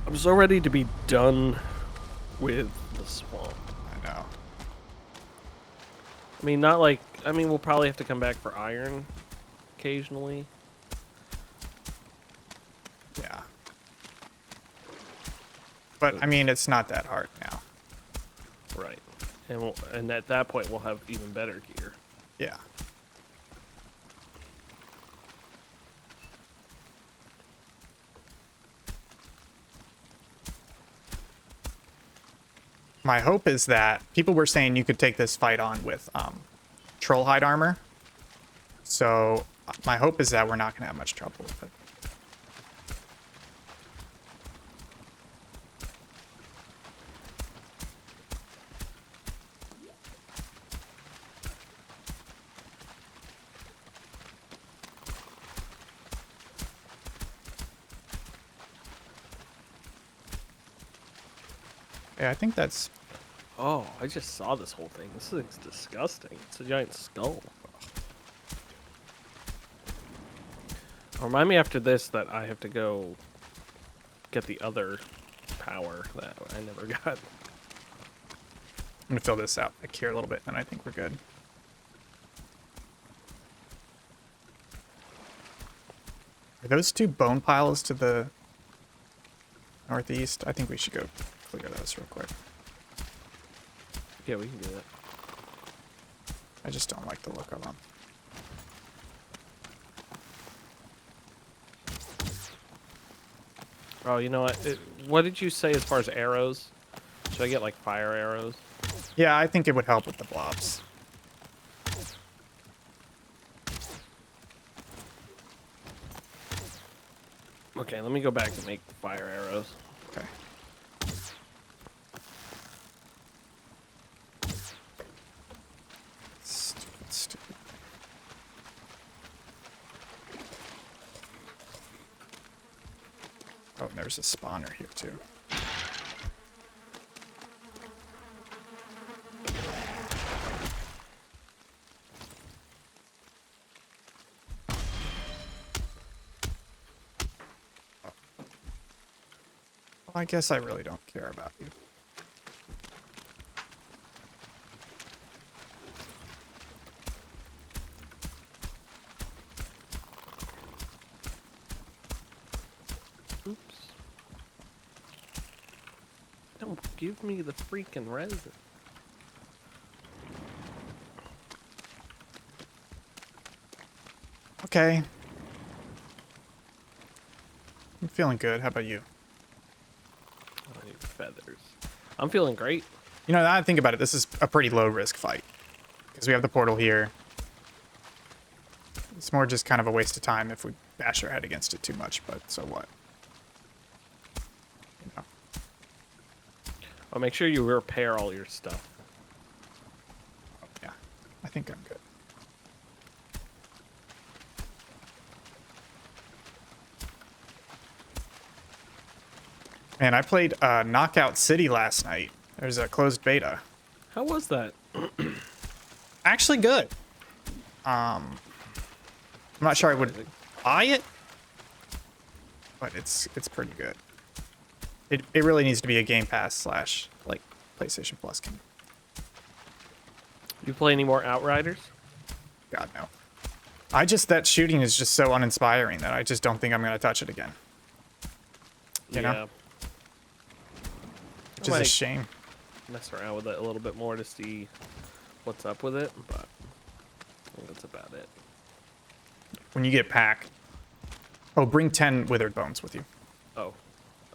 I'm so ready to be done with the swamp. I know. I mean, not like... I mean, we'll probably have to come back for iron occasionally. Yeah. But, I mean, it's not that hard now. Right. And at that point, we'll have even better gear. Yeah. My hope is that people were saying you could take this fight on with troll hide armor. So my hope is that we're not going to have much trouble with it. Yeah, I think that's... Oh, I just saw this whole thing. This thing's disgusting. It's a giant skull. Remind me after this that I have to go get the other power that I never got. I'm going to fill this out back here a little bit, and I think we're good. Are those 2 bone piles to the northeast? I think we should go clear those real quick. Yeah, we can do that. I just don't like the look of them. Oh, you know what? What did you say as far as arrows? Should I get like fire arrows? Yeah, I think it would help with the blobs. Okay, let me go back and make fire arrows. Okay. Stupid, stupid. Oh, and there's a spawner here too. Well, I guess I really don't care about you. Oops. Don't give me the freaking resin. Okay. I'm feeling good. How about you? I need feathers. I'm feeling great. You know, now that I think about it, this is a pretty low risk fight. Because we have the portal here. It's more just kind of a waste of time if we bash our head against it too much, but so what? You know. I'll make sure you repair all your stuff. Oh, yeah. I think I'm good. Man, I played Knockout City last night. There's a closed beta. How was that? Actually good. I'm not sure I would buy it, but it's pretty good. It really needs to be a Game Pass slash like PlayStation Plus game. You play any more Outriders? God no. That shooting is just so uninspiring that I just don't think I'm gonna touch it again. You know? Which is a shame. Mess around with it a little bit more to see what's up with it, but I think that's about it. When you get pack. Oh, bring 10 withered bones with you. Oh,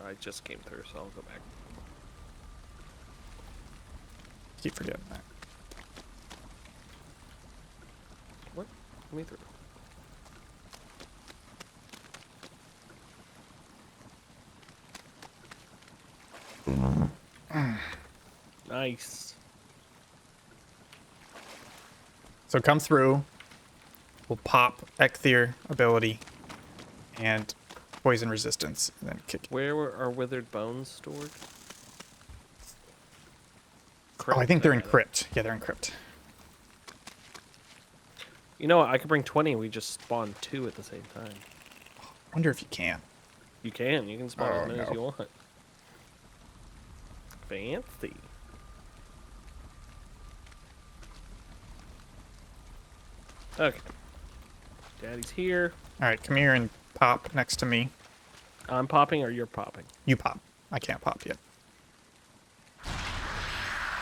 I just came through, so I'll go back. Keep forgetting that. What? Let me through. Nice. So come through. We'll pop Ecthier ability and poison resistance, and then kick. Where were our withered bones stored? Oh, I think they're in crypt. Yeah, they're in crypt. You know what? I could bring 20 and we just spawn 2 at the same time. I wonder if you can. You can. You can spawn Oh, as many as no. you want. Fancy. Okay. Daddy's here. All right, come here and pop next to me. I'm popping or you're popping? You pop. I can't pop yet.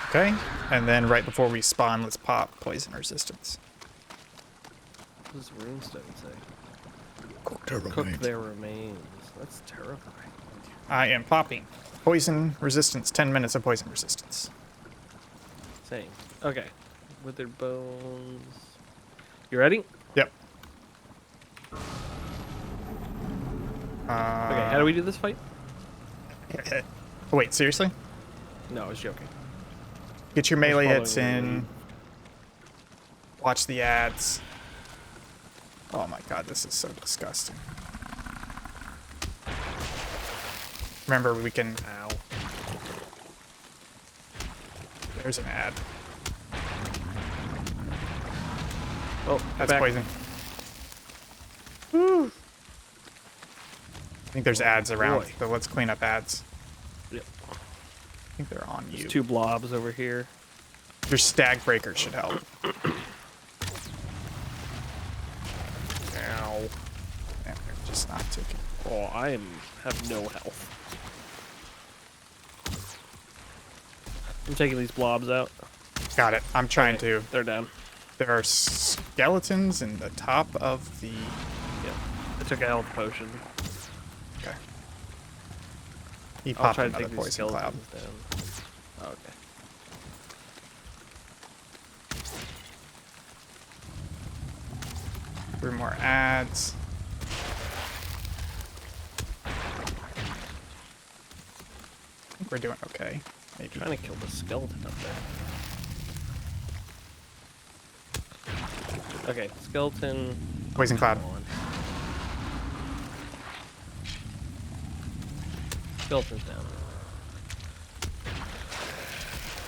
Okay, and then right before we spawn, let's pop poison resistance. What does Runestone say? Cook Cook their remains. That's terrifying. I am popping. Poison resistance, 10 minutes of poison resistance. Same. Okay. Withered bones. You ready? Yep. Okay, how do we do this fight? Oh, wait, seriously? No, I was joking. Get your melee following hits the in. lead. Watch the ads. Oh my god, this is so disgusting. Remember, we can... Ow. There's an ad. Oh, That's back. poison. Woo. I think there's ads around, boy. so let's clean up ads. Yep. I think they're on you. There's 2 blobs over here. Your stag breaker should help. Ow. Man, they're just not taking. Oh, have no health. I'm taking these blobs out. Got it. I'm trying to. They're down. There are skeletons in the top of the... Yeah. I took a health potion. Okay. He I'll popped try to another take these poison cloud. skeletons down. Oh, okay. Three more ads. I think we're doing okay. Maybe. Trying to kill the skeleton up there. Okay, skeleton. Poison cloud. Come on. Skeleton's down.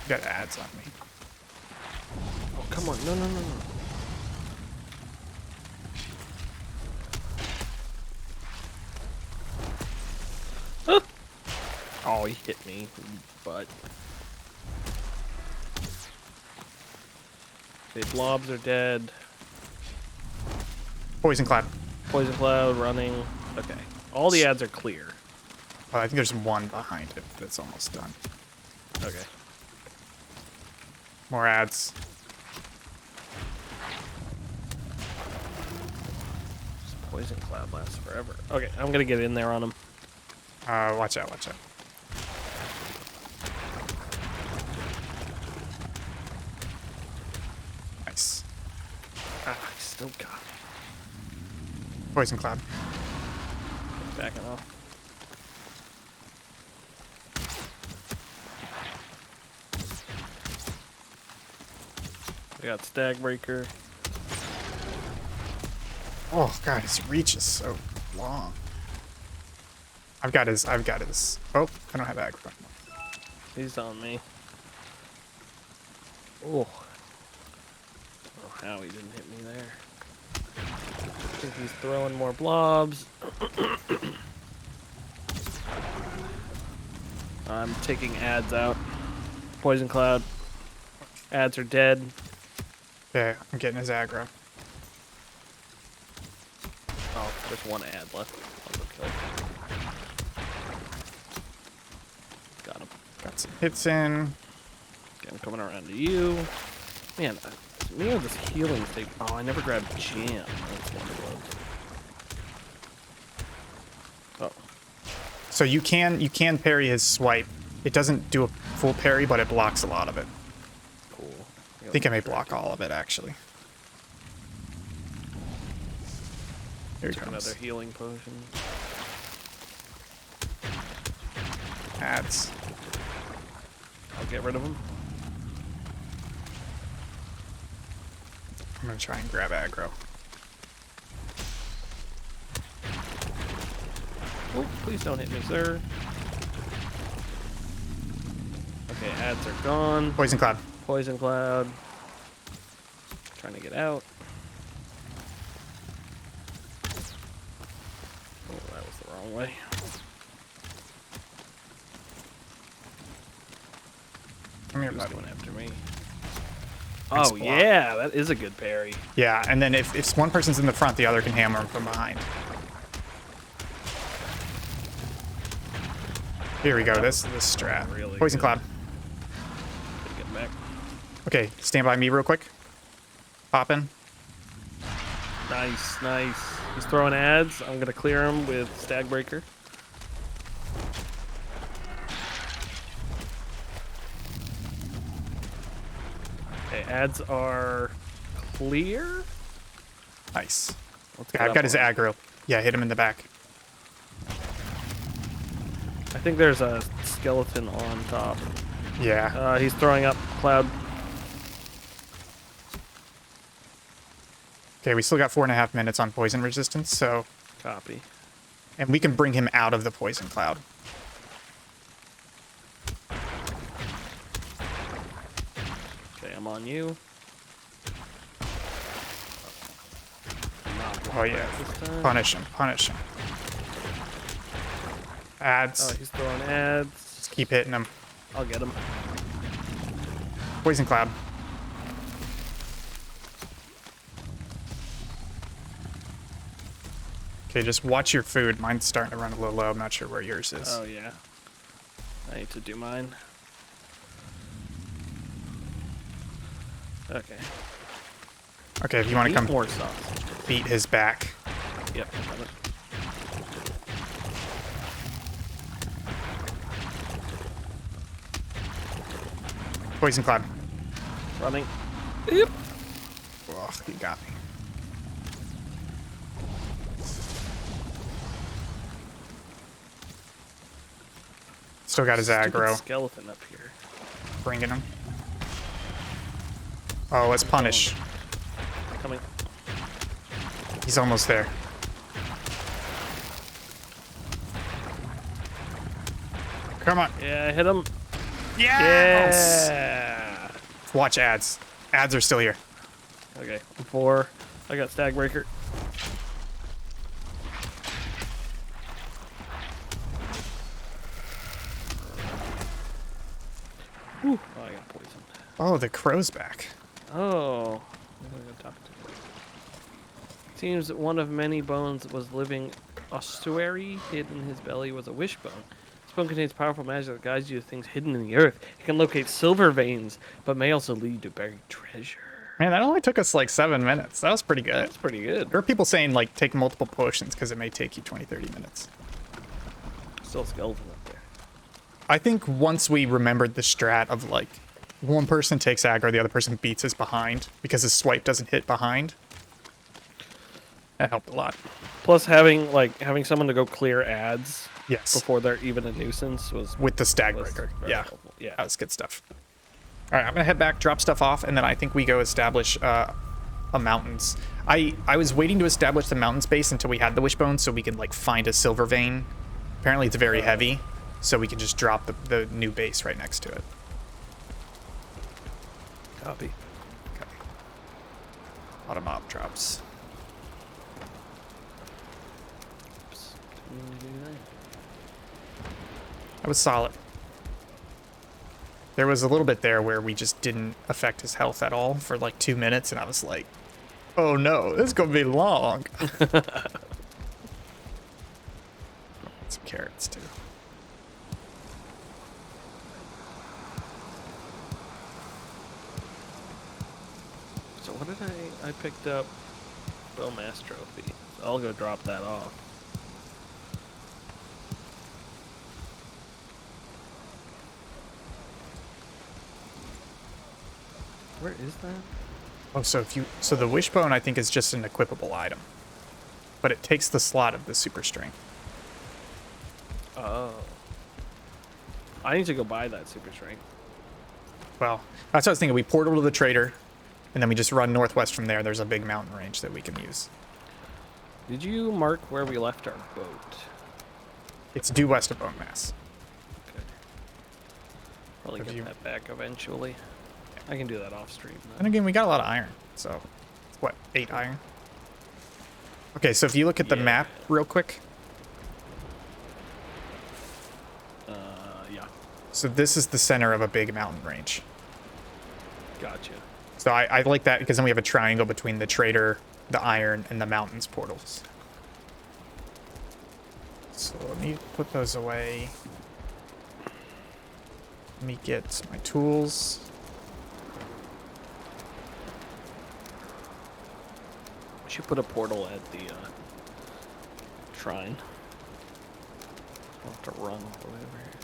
You got ads on me. Oh, come on. No, no, no, no. Ah! Oh, he hit me, but the blobs are dead. Poison cloud. Poison cloud running. Okay, all the ads are clear. I think there's one behind it that's almost done. Okay. More ads. This poison cloud lasts forever. Okay, I'm gonna get in there on him. Watch out, watch out. Nice. Ah, I still got it. Poison cloud. Backing off. I got stag breaker. Oh god, his reach is so long. I've got his. Oh, I don't have aggro. He's on me. Oh. Oh, how he didn't hit me there. I think he's throwing more blobs. I'm taking ads out. Poison cloud. Ads are dead. Okay, I'm getting his aggro. Oh, there's one ad left. I'll go kill him. Got him. Got some hits in. Okay, I'm coming around to you. Man, me with this healing thing. Oh, I never grabbed jam. That's one of those. Oh. So you can parry his swipe. It doesn't do a full parry, but it blocks a lot of it. Cool. I think I may block all of it actually. Here he Took comes. another healing potion. Ads. I'll get rid of him. I'm gonna try and grab aggro. Oh, please don't hit me, sir. Okay, ads are gone. Poison cloud. Poison cloud. Trying to get out. Oh, that was the wrong way. Come here, Who's buddy. going after me? Nice Oh, block. yeah, that is a good parry. Yeah, and then if one person's in the front, the other can hammer him from behind. Here we go. This strat. Really Poison good. cloud. Get him back. Okay, stand by me real quick. Pop in. Nice, nice. He's throwing ads. I'm going to clear him with stag breaker. Okay, ads are clear. Nice. Let's Okay, get I've up got his on him. aggro. Yeah, hit him in the back. I think there's a skeleton on top. Yeah. He's throwing up cloud. Okay, we still got 4.5 minutes on poison resistance, so... Copy. And we can bring him out of the poison cloud. Okay, I'm on you. Not Oh yeah. this time. Punish him. Punish him. Ads. Oh, he's throwing ads. Just keep hitting him. I'll get him. Poison cloud. Okay, just watch your food. Mine's starting to run a little low. I'm not sure where yours is. Oh, yeah. I need to do mine. Okay. Okay, if you want to Eat come more sauce. beat his back. Yep, I got it. Poison cloud. Running. Yep. Oh, you got me. Still got his Stupid aggro. skeleton up here. Bringing him. Oh, let's punish. Coming. He's almost there. Come on. Yeah, hit him. Yes! Yeah. Watch ads. Ads are still here. Okay, I'm 4. I got Stag Breaker. Whew. Oh, I got poisoned. Oh, the crow's back. Oh. Seems that one of many bones was living ossuary. Hidden in his belly was a wishbone. This bone contains powerful magic that guides you to things hidden in the earth. It can locate silver veins, but may also lead to buried treasure. Man, that only took us like 7 minutes. That was pretty good. That's pretty good. There are people saying like take multiple potions because it may take you 20, 30 minutes. Still a skeleton up there. I think once we remembered the strat of like one person takes aggro, the other person beats his behind because his swipe doesn't hit behind. That helped a lot. Plus, having someone to go clear ads Yes. before they're even a nuisance was With the stag was breaker. very Yeah. helpful. Yeah. That was good stuff. All right, I'm gonna head back, drop stuff off, and then I think we go establish a mountains. I was waiting to establish the mountains base until we had the wishbone so we could like find a silver vein. Apparently it's very heavy, so we can just drop the new base right next to it. Copy. Okay. A lot of mob drops. Oops. That was solid. There was a little bit there where we just didn't affect his health at all for like 2 minutes, and I was like, oh no, this is gonna be long. Some carrots too. So what did I picked up Bonemass trophy. So I'll go drop that off. Where is that? Oh, so the wishbone I think is just an equipable item, but it takes the slot of the super strength. Oh. I need to go buy that super strength. Well, that's what I was thinking. We portal to the trader, and then we just run northwest from there. There's a big mountain range that we can use. Did you mark where we left our boat? It's due west of Bonemass. Okay. Probably Have get you- that back eventually. I can do that off stream. And again, we got a lot of iron, so it's what, 8 iron? Okay, so if you look at the Yeah. map real quick, Yeah. so this is the center of a big mountain range. Gotcha. So I like that because then we have a triangle between the trader, the iron, and the mountains portals. So let me put those away. Let me get my tools. We should put a portal at the shrine. I'll have to run all the way over here.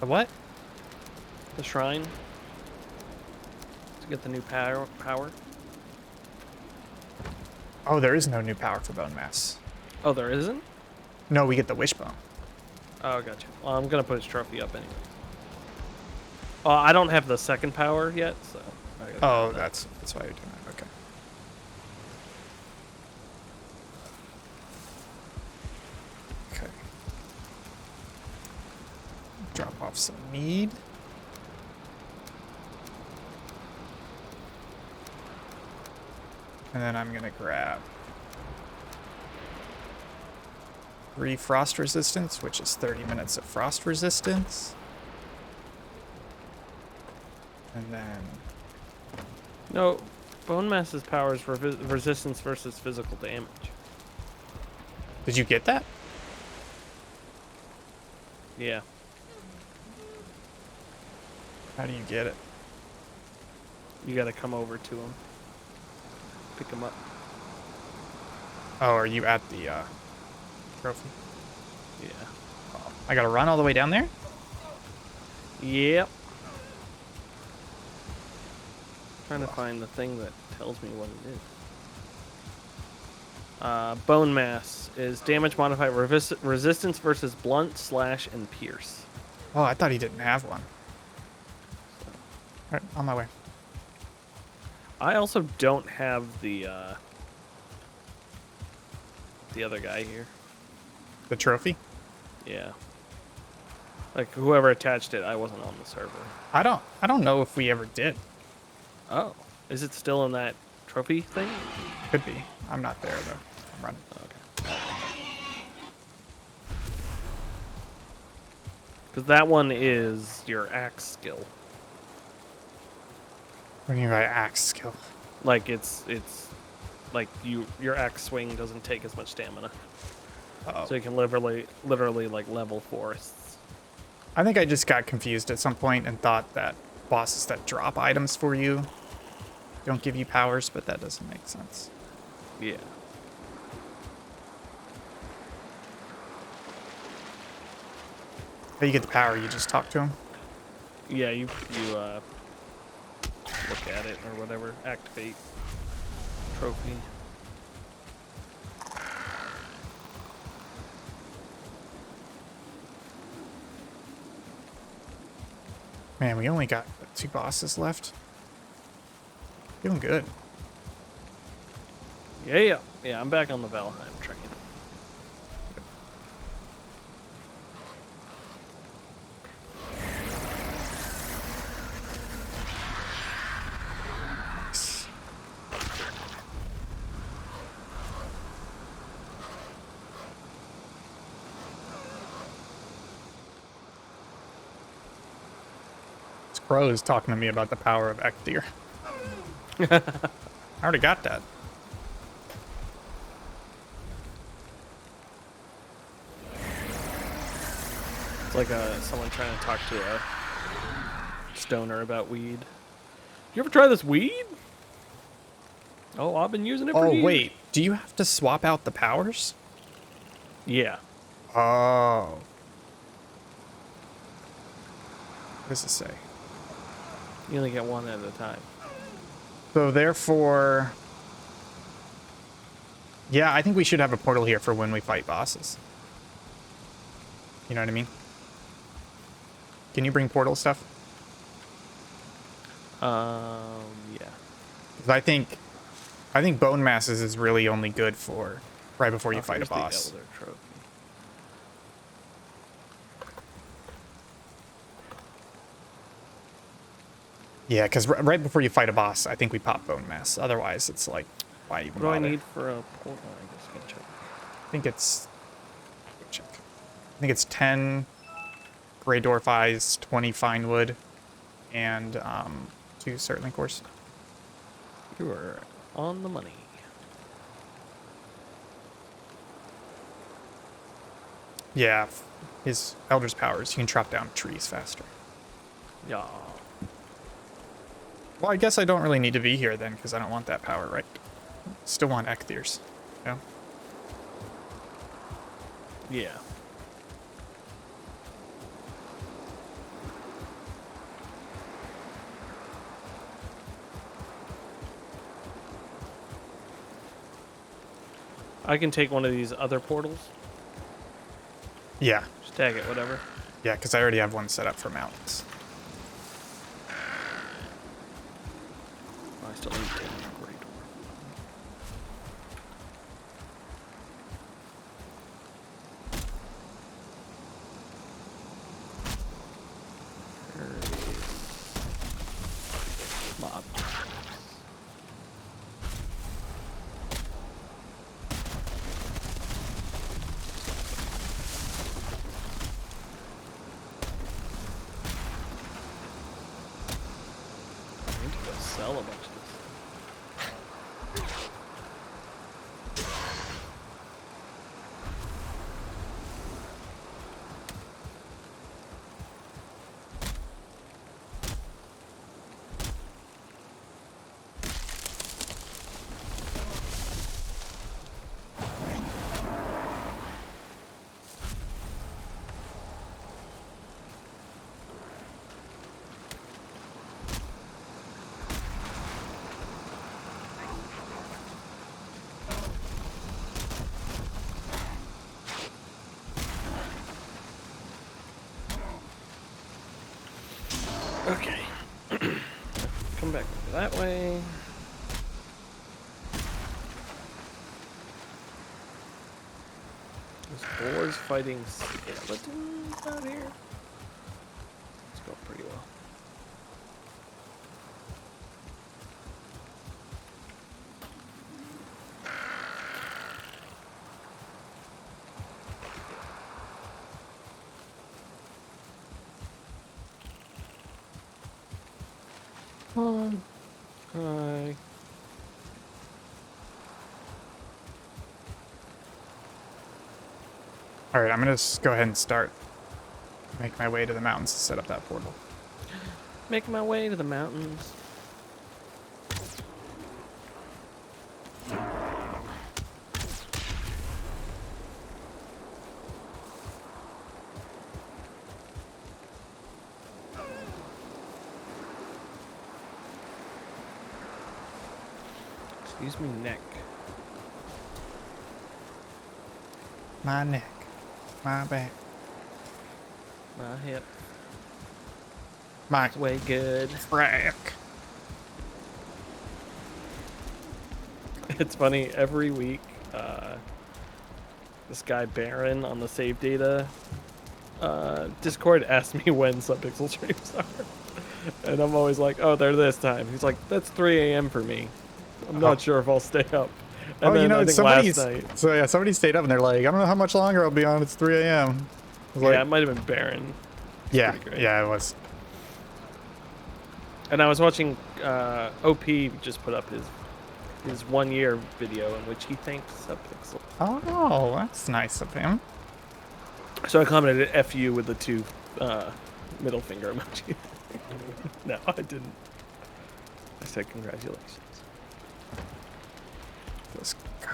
The what? The shrine. To get the new power. Oh, there is no new power for Bonemass. Oh, there isn't? No, we get the wishbone. Oh, gotcha. Well, I'm gonna put his trophy up anyway. Oh, I don't have the second power yet, so. I gotta Oh, do that. that's why you're doing that. Okay. Okay. Drop off some mead. And then I'm gonna grab 3 frost resistance, which is 30 minutes of frost resistance. And then No, Bonemass's power is resistance versus physical damage. did you get that? Yeah. How do you get it? You gotta come over to him. Pick him up. Oh, are you at the trophy? Yeah. I gotta run all the way down there? Yep. Trying to find the thing that tells me what it is. Bonemass is damage modified resistance versus blunt, slash, and pierce. Oh, I thought he didn't have one. All right, on my way. I also don't have the other guy here. The trophy? Yeah. Like whoever attached it, I wasn't on the server. I don't know if we ever did. Oh, is it still in that trophy thing? Could be. I'm not there though. I'm running. Okay. Because that one is your axe skill. What do you mean by axe skill? Like it's like your axe swing doesn't take as much stamina, Uh-oh. so you can literally like level forests. I think I just got confused at some point and thought that bosses that drop items for you don't give you powers, but that doesn't make sense. Yeah. How you get the power? You just talk to him? Yeah, you look at it or whatever. Activate trophy. Man, we only got 2 bosses left. Feeling good. Yeah. I'm back on the Valheim train. Nice. This crow is talking to me about the power of Ektir. I already got that. It's like someone trying to talk to a stoner about weed. You ever try this weed? Oh, I've been using it for Oh, years. wait. Do you have to swap out the powers? Yeah. Oh. What does it say? You only get one at a time. So therefore... Yeah, I think we should have a portal here for when we fight bosses. You know what I mean? Can you bring portal stuff? Yeah. 'Cause I think bone masses is really only good for right before you fight a Here's the boss. Elder Trophy. Yeah, because right before you fight a boss, I think we pop bone mass. Otherwise, it's like, why even What do I bother? need for a portal? I guess I can check. I think it's... Check. I think it's 10 gray dwarf eyes, 20 fine wood, and 2 certainly cores. You are on the money. Yeah, his Elder's powers, you can chop down trees faster. Yeah. Well, I guess I don't really need to be here then, because I don't want that power, right? Still want Ekthir's. Yeah. Yeah. I can take one of these other portals. Yeah. Just tag it, whatever. Yeah, because I already have one set up for mountains. I still need to take a great door. Mob. I need to go sell a bunch of this. that way. There's boars fighting skeletons out here. It's going pretty well. Hi. All right, I'm gonna just go ahead and start. Make my way to the mountains to set up that portal. Making my way to the mountains. Excuse me, neck. My neck, my back, My hip. my It's way good. frack. It's funny, every week, this guy Baron on the save data Discord asks me when subpixel streams are. And I'm always like, oh, they're this time. He's like, that's 3 a.m. for me. I'm not sure if I'll stay up. And Oh, then you know, I think somebody's last night, so yeah, somebody stayed up and they're like, I don't know how much longer I'll be on. It's 3 a.m. I was yeah, like, it might have been Baron. yeah, pretty great. yeah, it was. And I was watching OP just put up his 1 year video in which he thanked Subpixel. Oh, that's nice of him. So I commented F you with the 2 middle finger emoji. No, I didn't. I said congratulations. Let's go.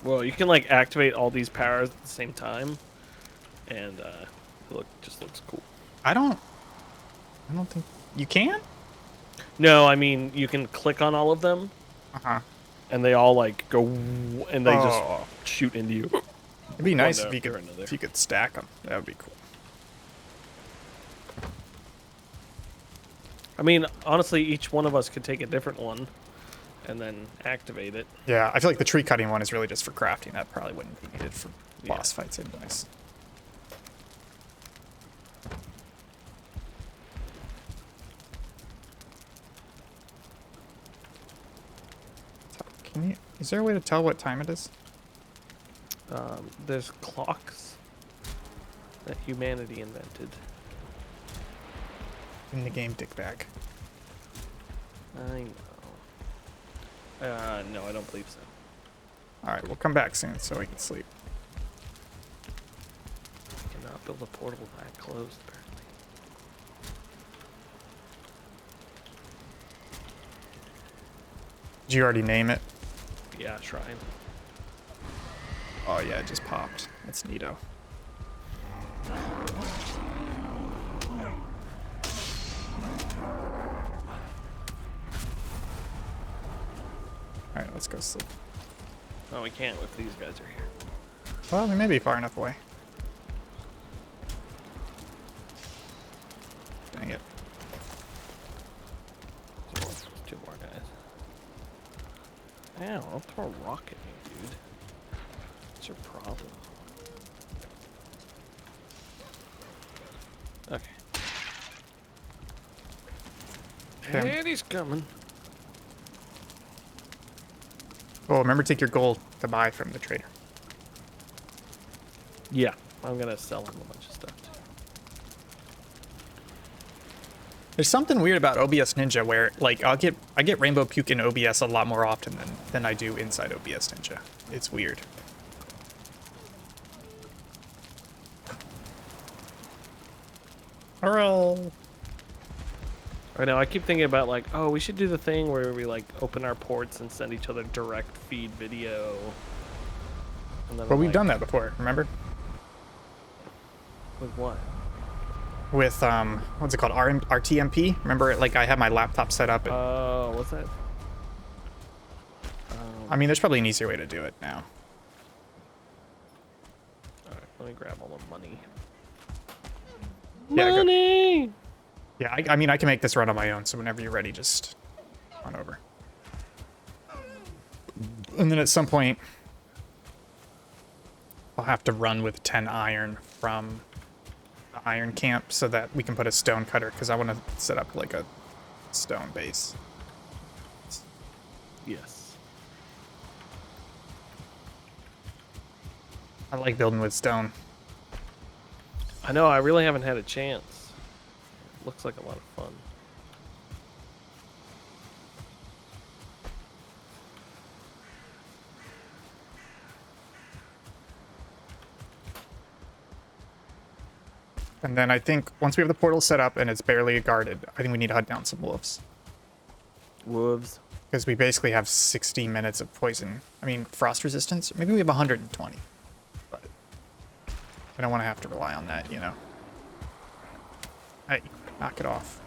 Well, you can like activate all these powers at the same time, and just looks cool. I don't think you can. No, I mean you can click on all of them, and they all like go, and they just shoot into you. It'd be nice One if after another. you could stack them. That would be cool. I mean, honestly, each one of us could take a different one, and then activate it. Yeah, I feel like the tree cutting one is really just for crafting. That probably wouldn't be needed for Yeah. boss fights anyways. Is there a way to tell what time it is? There's clocks that humanity invented. In the game, dickbag. I know. No, I don't believe so. Alright, we'll come back soon so we can sleep. Cannot build a portal that closed, apparently. Did you already name it? Yeah, shrine. Oh yeah, it just popped. That's neato. Alright, let's go sleep. Oh, we can't if these guys are here. Well, we may be far enough away. Dang it. There's 2 more guys. Ow, don't throw a rock at me, dude. What's your problem? Okay. Okay. And he's coming. Oh, remember to take your gold to buy from the trader. Yeah, I'm gonna sell him a bunch of stuff too. There's something weird about OBS Ninja where, like, I get Rainbow Puke in OBS a lot more often than I do inside OBS Ninja. It's weird. Hurrah! I know, I keep thinking about like, oh, we should do the thing where we like open our ports and send each other direct feed video. And then But I'm we've like, done that before, remember? With what? With, what's it called? RTMP? Remember, like, I had my laptop set up. And, Oh, what's that? I mean, there's probably an easier way to do it now. Alright, let me grab all the money. Yeah, go. Money! Yeah, I mean, I can make this run on my own, so whenever you're ready, just on over. And then at some point, I'll have to run with 10 iron from the iron camp so that we can put a stone cutter, because I want to set up like a stone base. Yes. I like building with stone. I know, I really haven't had a chance. Looks like a lot of fun. And then I think once we have the portal set up and it's barely guarded, I think we need to hunt down some wolves. Wolves. Because we basically have 60 minutes of poison. I mean, frost resistance? Maybe we have 120. But I don't want to have to rely on that, you know. Hey, knock it off.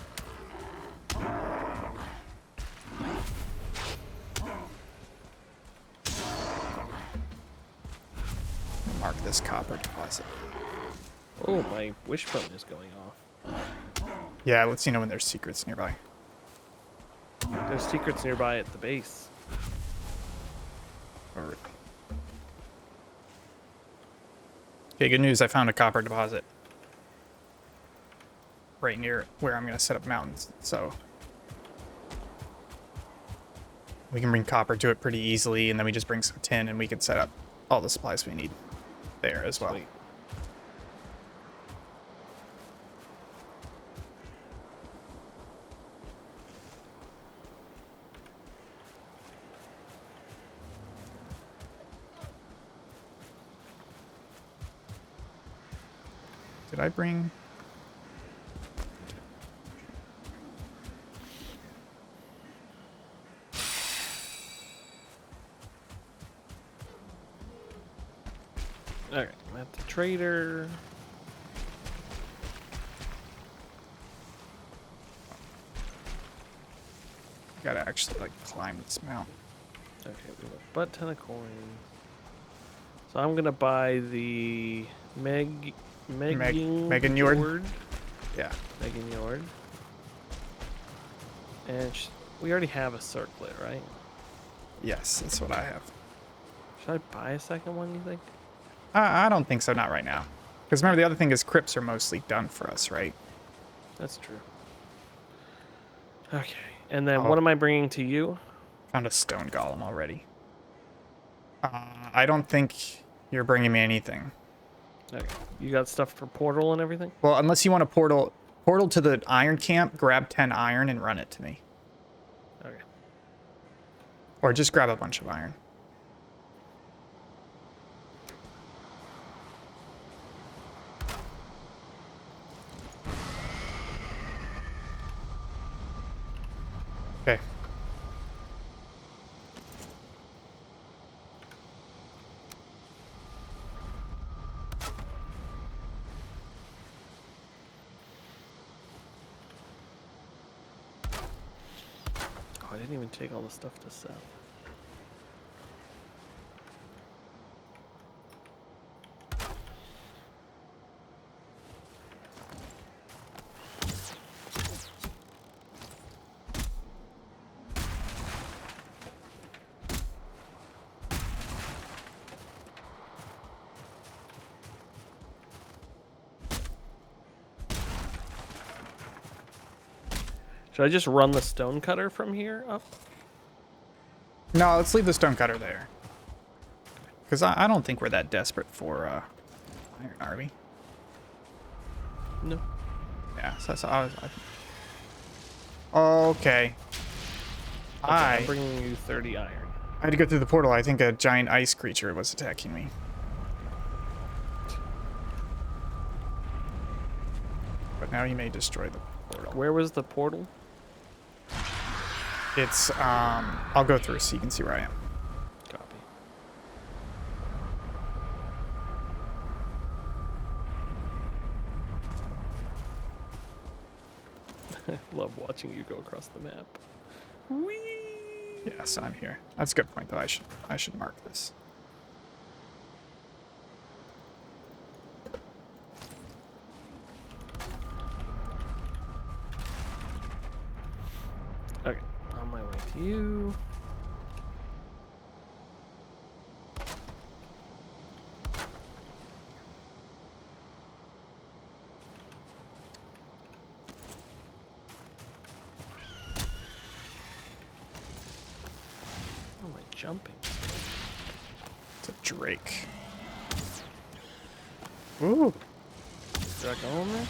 Mark this copper deposit. Oh, my wishbone is going off. Yeah, let's know when there's secrets nearby. There's secrets nearby at the base. Or... Okay, good news. I found a copper deposit. Right near where I'm going to set up mountains. So we can bring copper to it pretty easily, and then we just bring some tin and we can set up all the supplies we need there as well. Sweet. Did I bring... Alright, I'm at the trader. Gotta actually, like, climb this mountain. Okay, we have a butt ton of coins. So I'm gonna buy the Megan Yord? Yord. Yeah. Megan Yord. And we already have a circlet, right? Yes, that's what I have. Should I buy a second one, you think? I don't think so, not right now. Because remember, the other thing is crypts are mostly done for us, right? That's true. Okay, and then what am I bringing to you? Found a stone golem already. I don't think you're bringing me anything. Okay, you got stuff for portal and everything? Well, unless you want to portal to the iron camp, grab 10 iron and run it to me. Okay. Or just grab a bunch of iron. Okay. Oh, I didn't even take all the stuff to sell. Should I just run the stone cutter from here up? No, let's leave the stone cutter there. Because I don't think we're that desperate for iron, are we? No. Yeah, so okay. I'm bringing you 30 iron. I had to go through the portal. I think a giant ice creature was attacking me. But now he may destroy the portal. Where was the portal? It's, I'll go through so you can see where I am. Copy. I love watching you go across the map. Whee! Yes, I'm here. That's a good point, though. I should mark this. Okay, on my way to you. How am I jumping? It's a Drake. Ooh. Did I go in there?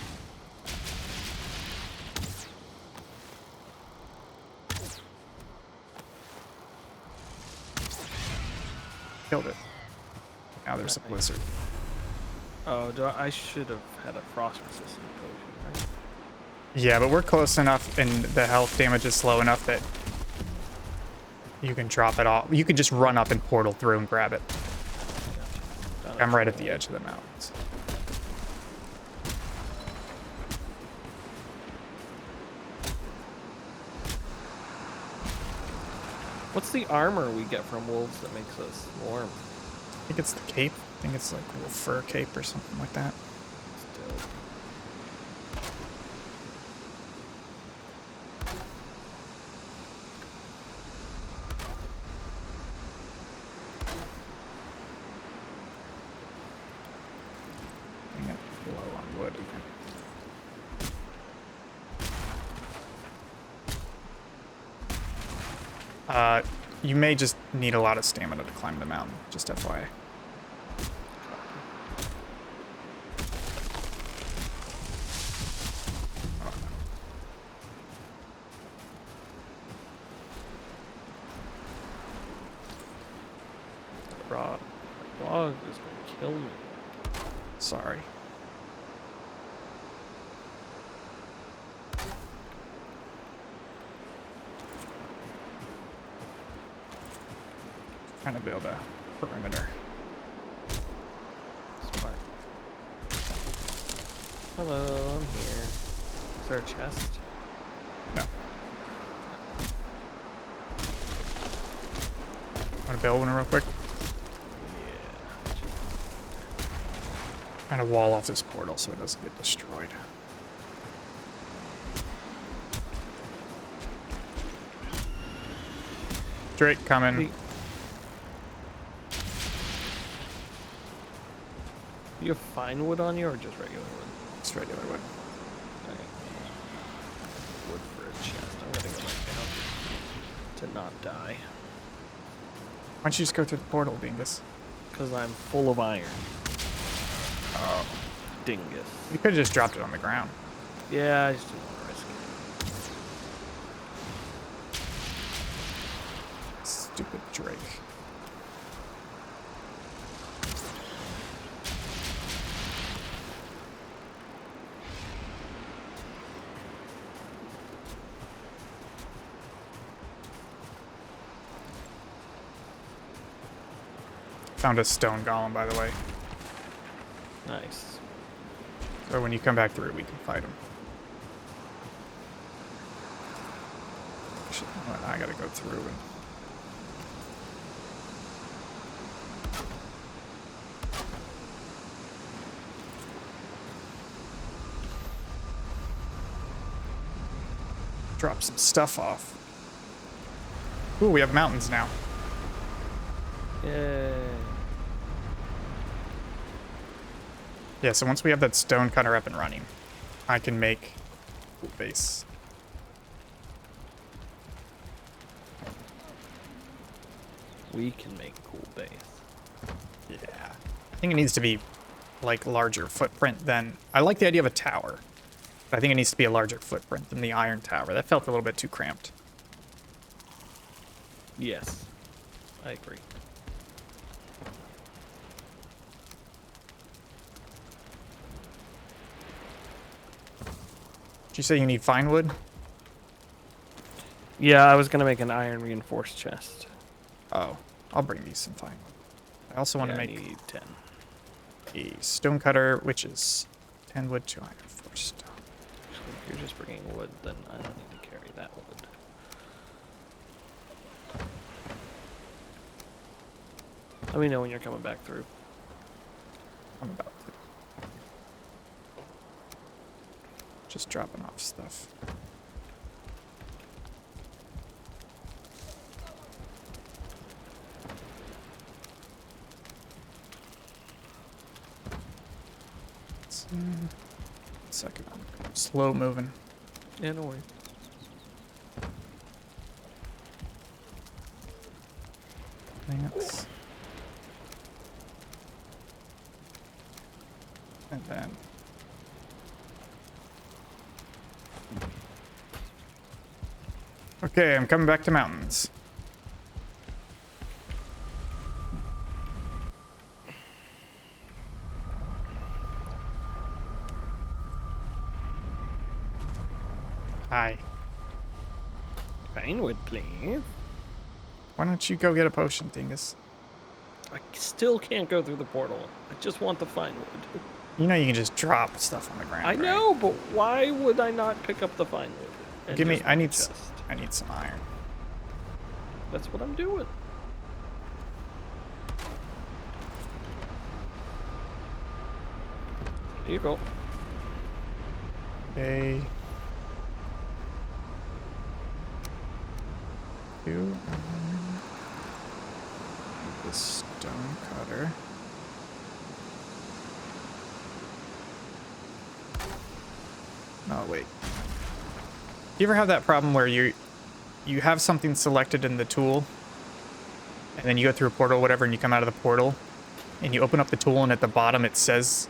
Killed it. Now there's a Nice. blizzard. Oh, I should have had a frost resistant potion, right? Yeah, but we're close enough and the health damage is slow enough that you can drop it off. You can just run up and portal through and grab it. Gotcha. I'm right at the edge of the mountains. What's the armor we get from wolves that makes us warm? I think it's the cape. I think it's like a little fur cape or something like that. Still. I got low on wood. You may just need a lot of stamina to climb the mountain, just FYI. That dog is gonna kill me. Sorry. Trying to build a perimeter. Smart. Hello, I'm here. Is there a chest? No. Want to build one real quick? Yeah. Trying to wall off this portal so it doesn't get destroyed. Drake coming. You have fine wood on you or just regular wood? It's regular wood. Okay. Wood for a chest. I'm gonna go back down to not die. Why don't you just go through the portal, Dingus? Because I'm full of iron. Oh. Dingus. You could have just dropped it on the ground. Yeah, I just didn't want to risk it. Stupid Drake. Found a stone golem, by the way. Nice. So when you come back through, we can fight him. Shit, I gotta go through and... drop some stuff off. Ooh, we have mountains now. Yay. Yeah, so once we have that stone cutter up and running, I can make a base. We can make a cool base. Yeah. I think it needs to be, like, larger footprint than... I like the idea of a tower. But I think it needs to be a larger footprint than the iron tower. That felt a little bit too cramped. Yes. I agree. Did you say you need fine wood? Yeah, I was going to make an iron reinforced chest. Oh, I'll bring you some fine wood. I also want to I make need 10. a stone cutter, which is 10 wood to iron 4 stone. Actually, if you're just bringing wood, then I don't need to carry that wood. Let me know when you're coming back through. I'm about to. Just dropping off stuff. second. I'm slow moving. Yeah, no worries. Plants. And then okay, I'm coming back to mountains. Hi. Vinewood, please. Why don't you go get a potion, dingus? I still can't go through the portal. I just want the Vinewood. You know you can just drop stuff on the ground. I right? know, but why would I not pick up the Vinewood? and Give me. just I make a need. chest? I need some iron. That's what I'm doing. Here you go. Okay. You. The stone cutter. Oh wait. You ever have that problem where you have something selected in the tool, and then you go through a portal or whatever, and you come out of the portal, and you open up the tool, and at the bottom it says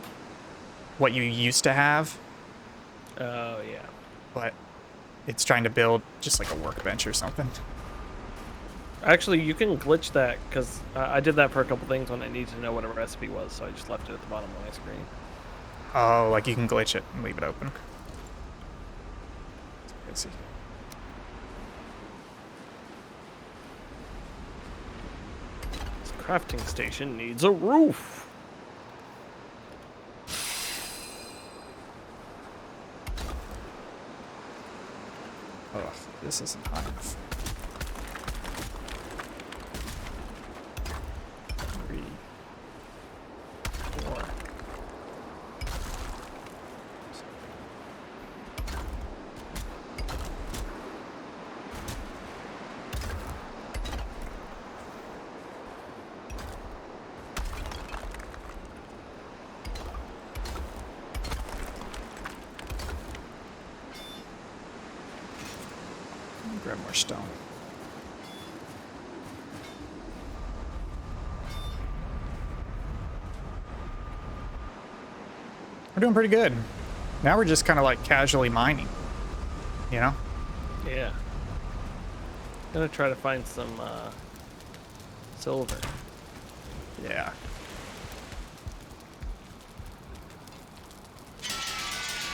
what you used to have, Oh, yeah. but it's trying to build just like a workbench or something. Actually, you can glitch that, because I did that for a couple things when I needed to know what a recipe was, so I just left it at the bottom of my screen. Oh, like you can glitch it and leave it open. Let's see. This crafting station needs a roof. Oh, this isn't high enough. 3, 4. Grab more stone. We're doing pretty good. Now we're just kind of like casually mining, you know? Yeah. Gonna try to find some silver. Yeah.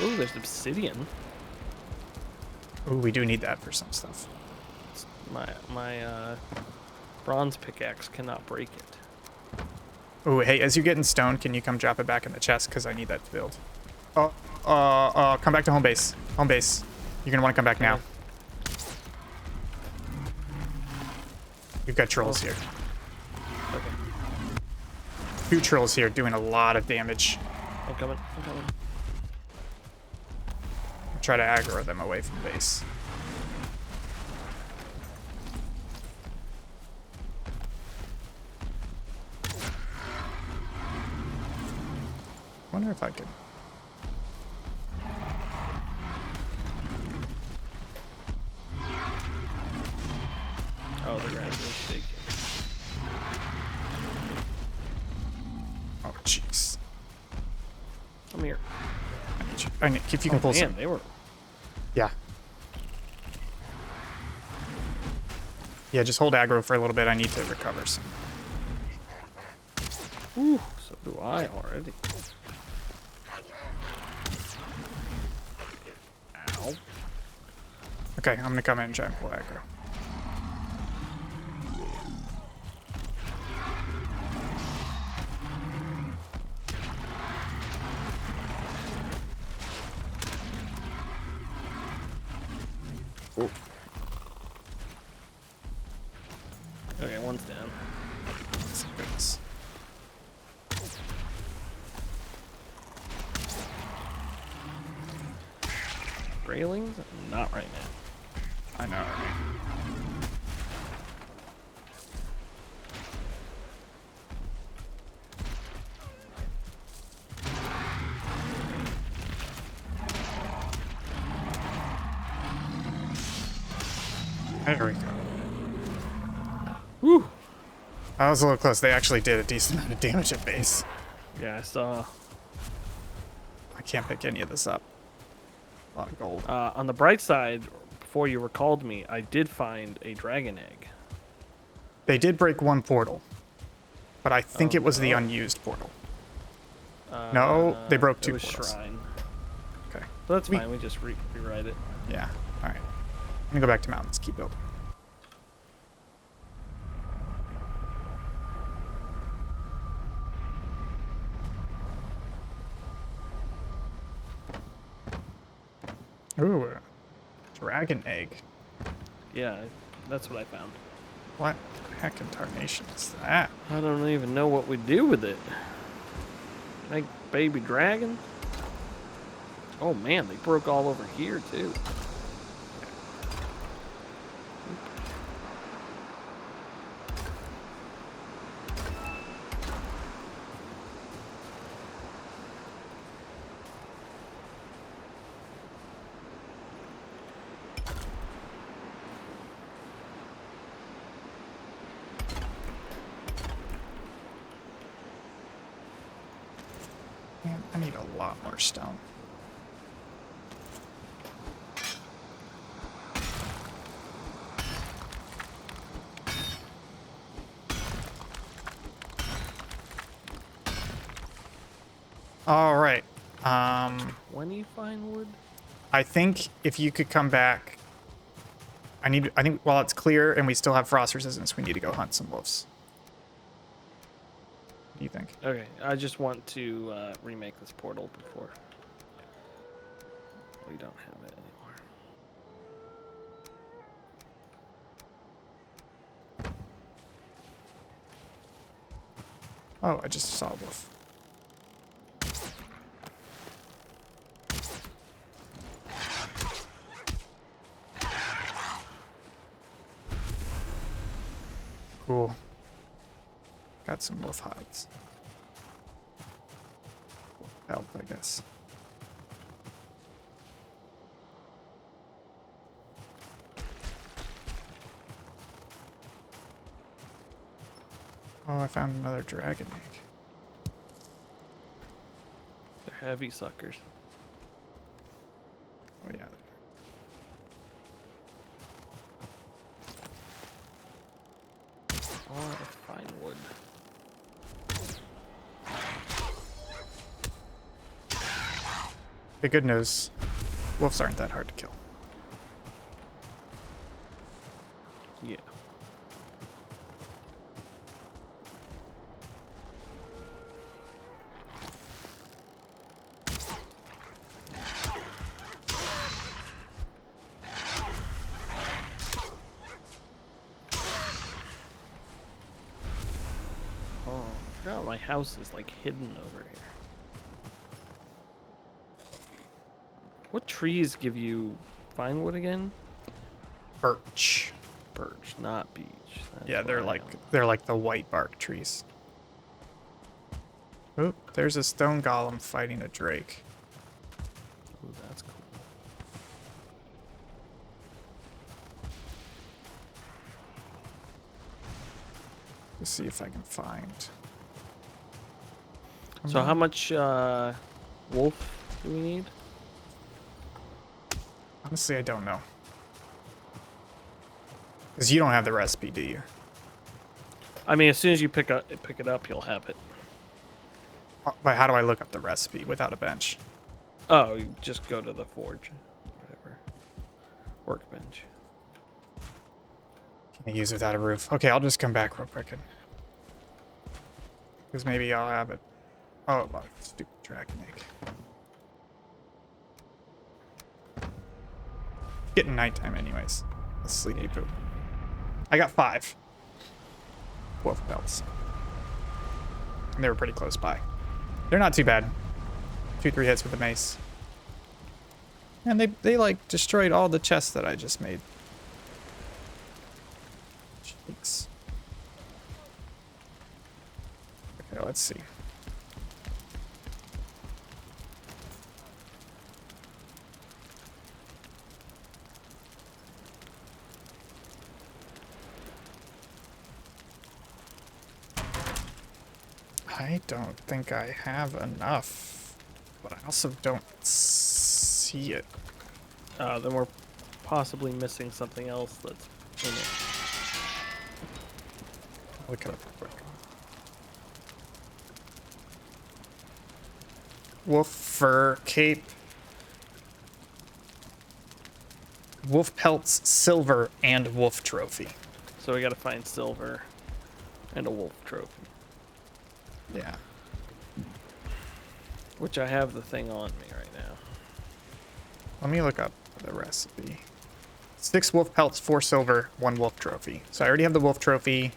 Ooh, there's obsidian. Ooh, we do need that for some stuff. My bronze pickaxe cannot break it. Ooh, hey, as you get in stone, can you come drop it back in the chest? Because I need that to build. Oh, come back to home base. Home base. You're gonna want to come back now. We've got trolls here. Okay. 2 trolls here doing a lot of damage. I'm coming. I'm coming. Try to aggro them away from base. Wonder if I could. Oh, the ground is shaking. Oh, jeez. Come here. I need, if you can pull man, some. they were. Yeah. Yeah, just hold aggro for a little bit. I need to recover some. Ooh, so do I already. Ow. Okay, I'm gonna come in and try and pull aggro. Ooh. Okay, one's down. Goodness. Railings? Not right now. I know, right? There we go. Whew. I was a little close. They actually did a decent amount of damage at base. Yeah, I saw. I can't pick any of this up. A lot of gold. On the bright side, before you recalled me, I did find a dragon egg. They did break one portal, but I think Oh, it was the no. unused portal. No, they broke two It was portals. shrine. Okay. But that's fine. We just rewrite it. Yeah. All right. I'm gonna go back to mountains. Keep building. Ooh, dragon egg. Yeah, that's what I found. What the heck in tarnation is that? I don't even know what we do with it. Make baby dragon? Oh man, they broke all over here too. Man, I need a lot more stone. All right. 20 fine wood? I think if you could come back, I think while it's clear and we still have frost resistance, we need to go hunt some wolves. What do you think? Okay, I just want to remake this portal before we don't have it anymore. Oh, I just saw a wolf. Cool. Got some wolf hides. Help, I guess. Oh, I found another dragon egg. They're heavy suckers. Oh yeah. Oh, fine wood. The good news, wolves aren't that hard to kill. Yeah. Oh, I forgot my house is like hidden over here. What trees give you fine wood again? Birch. Birch, not beech. That's Yeah, they're what I like am. they're like the white bark trees. Oop, there's a stone golem fighting a drake. Ooh, that's cool. Let's see if I can find. So how much wolf do we need? Honestly, I don't know. Because you don't have the recipe, do you? I mean, as soon as you pick it up, you'll have it. But how do I look up the recipe without a bench? Oh, you just go to the forge, whatever. Workbench. Can you use it without a roof? Okay, I'll just come back real quick. Because maybe I'll have it. Oh, stupid dragon egg. Getting nighttime anyways. Let's sleepy poop. I got 5 wolf belts. And they were pretty close by. They're not too bad. 2-3 hits with the mace. And they like destroyed all the chests that I just made. Jeez. Okay, let's see. I don't think I have enough, but I also don't see it. Then we're possibly missing something else that's in it. Look it up real quick. Wolf fur cape. Wolf pelts, silver, and wolf trophy. So we gotta find silver and a wolf trophy. Yeah. Which I have the thing on me right now. Let me look up the recipe. 6 wolf pelts, 4 silver, 1 wolf trophy. So I already have the wolf trophy.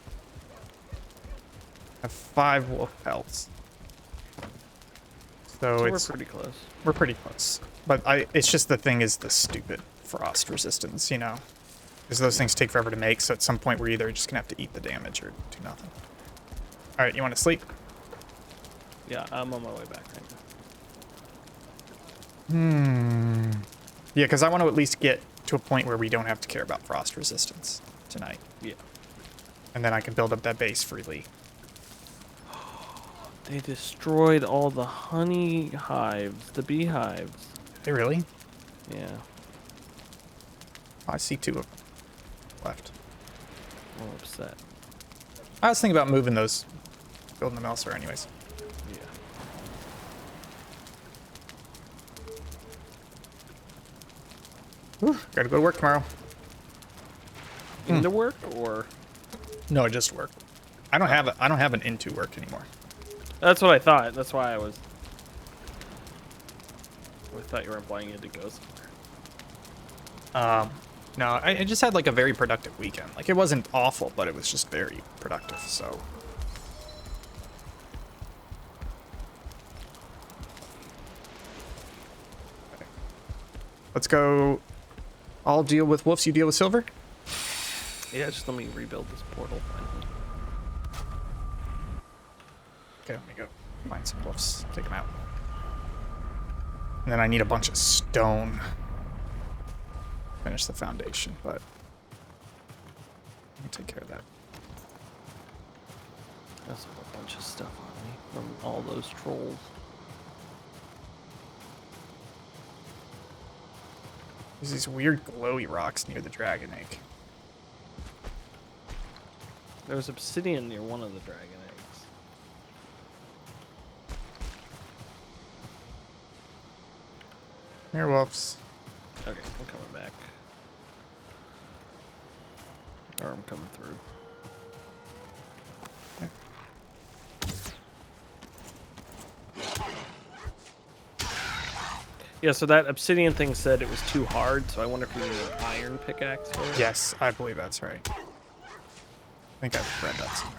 I have 5 wolf pelts. So We're it's pretty close. we're pretty close. But it's just the thing is the stupid frost resistance, you know? Because those things take forever to make, so at some point we're either just gonna have to eat the damage or do nothing. Alright, you wanna sleep? Yeah, I'm on my way back right now. Yeah, because I want to at least get to a point where we don't have to care about frost resistance tonight. Yeah. And then I can build up that base freely. They destroyed all the honey hives, the beehives. Hey, really? Yeah. Oh, I see 2 of them left. I'm upset. I was thinking about moving those, building them elsewhere anyways. Yeah. Whew, gotta go to work tomorrow. Into work or? No, just work. I don't have an into work anymore. That's what I thought. That's why I thought you were implying you had to go somewhere. No, I just had like a very productive weekend. Like it wasn't awful, but it was just very productive. So let's go. I'll deal with wolves. You deal with silver. Yeah, just let me rebuild this portal finally. Okay, let me go find some wolves. Take them out. And then I need a bunch of stone. Finish the foundation, but I'll take care of that. That's a bunch of stuff on me from all those trolls. There's these weird glowy rocks near the dragon egg. There was obsidian near one of the dragon eggs. Here, wolves. Okay, I'm coming back. Or I'm coming through. Yeah, so that obsidian thing said it was too hard, so I wonder if we need an iron pickaxe for it. Yes, I believe that's right. I think I've read that somewhere.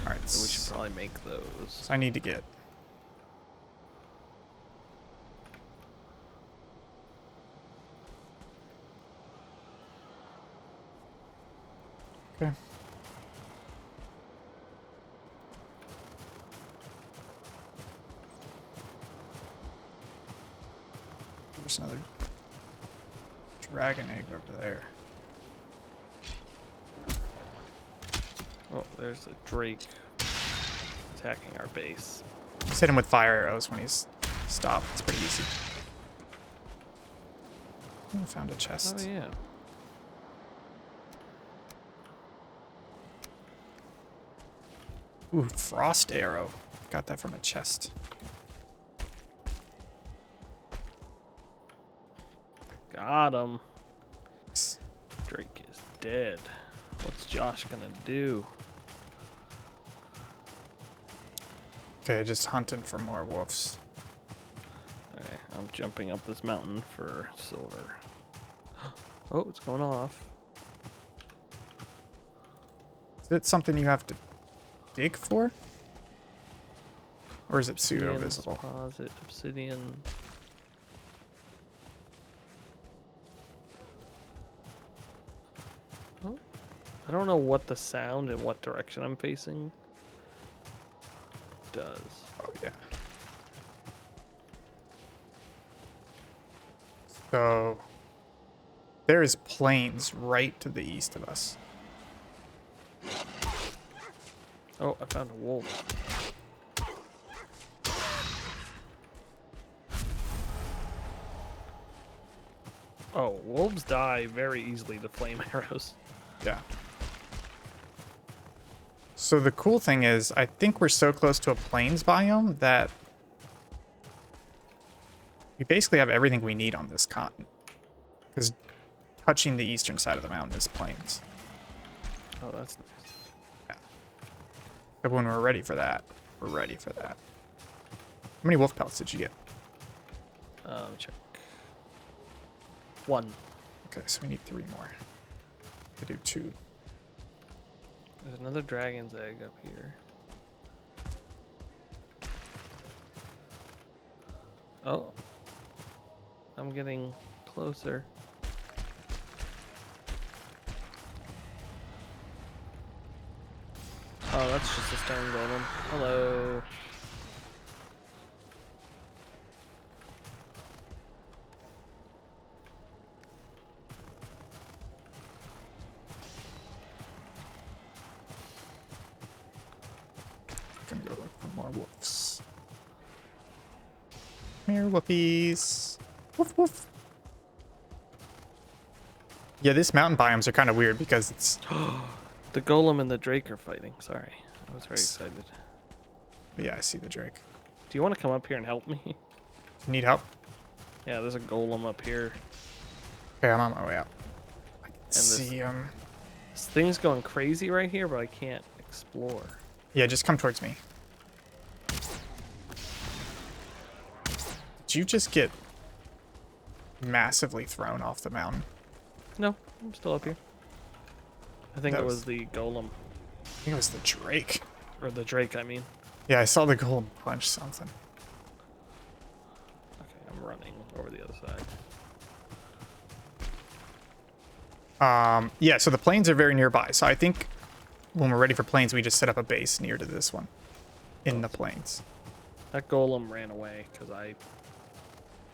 Alright, So we should probably make those. so I need to get... Okay. There's another dragon egg over there. Oh, there's a drake attacking our base. Just hit him with fire arrows when he's stopped. It's pretty easy. I found a chest. Oh, yeah. Ooh, frost arrow. Got that from a chest. Got him. Drake is dead. What's Josh gonna do? Okay, just hunting for more wolves. Okay, I'm jumping up this mountain for silver. Oh, it's going off. Is it something you have to dig for? Or is it pseudo Obsidian visible? deposit, obsidian. Oh, I don't know what the sound and what direction I'm facing does. Oh, yeah. So, there is plains right to the east of us. Oh, I found a wolf. Oh, wolves die very easily to flame arrows. Yeah. So the cool thing is, I think we're so close to a plains biome that we basically have everything we need on this continent. Because touching the eastern side of the mountain is plains. Oh, that's nice. Yeah. But when we're ready for that, we're ready for that. How many wolf pelts did you get? Check. 1. Okay, so we need 3 more. To do 2. There's another dragon's egg up here. Oh. I'm getting closer. Oh, that's just a stone golem. Hello. Gonna go look for more wolves. Come here, whoopies. Woof woof. Yeah, these mountain biomes are kind of weird because it's... The golem and the drake are fighting. Sorry. I was very excited. Yeah, I see the drake. Do you want to come up here and help me? Need help? Yeah, there's a golem up here. Okay, I'm on my way out. I can this- see him. This thing's going crazy right here, but I can't explore. Yeah, just come towards me. Did you just get massively thrown off the mountain? No, I'm still up here. I think That it was- was the golem. I think it was the drake. Or the drake, I mean. Yeah, I saw the golem punch something. Okay, I'm running over the other side. Yeah, so the plains are very nearby. So I think when we're ready for plains, we just set up a base near to this one in the plains. That golem ran away because I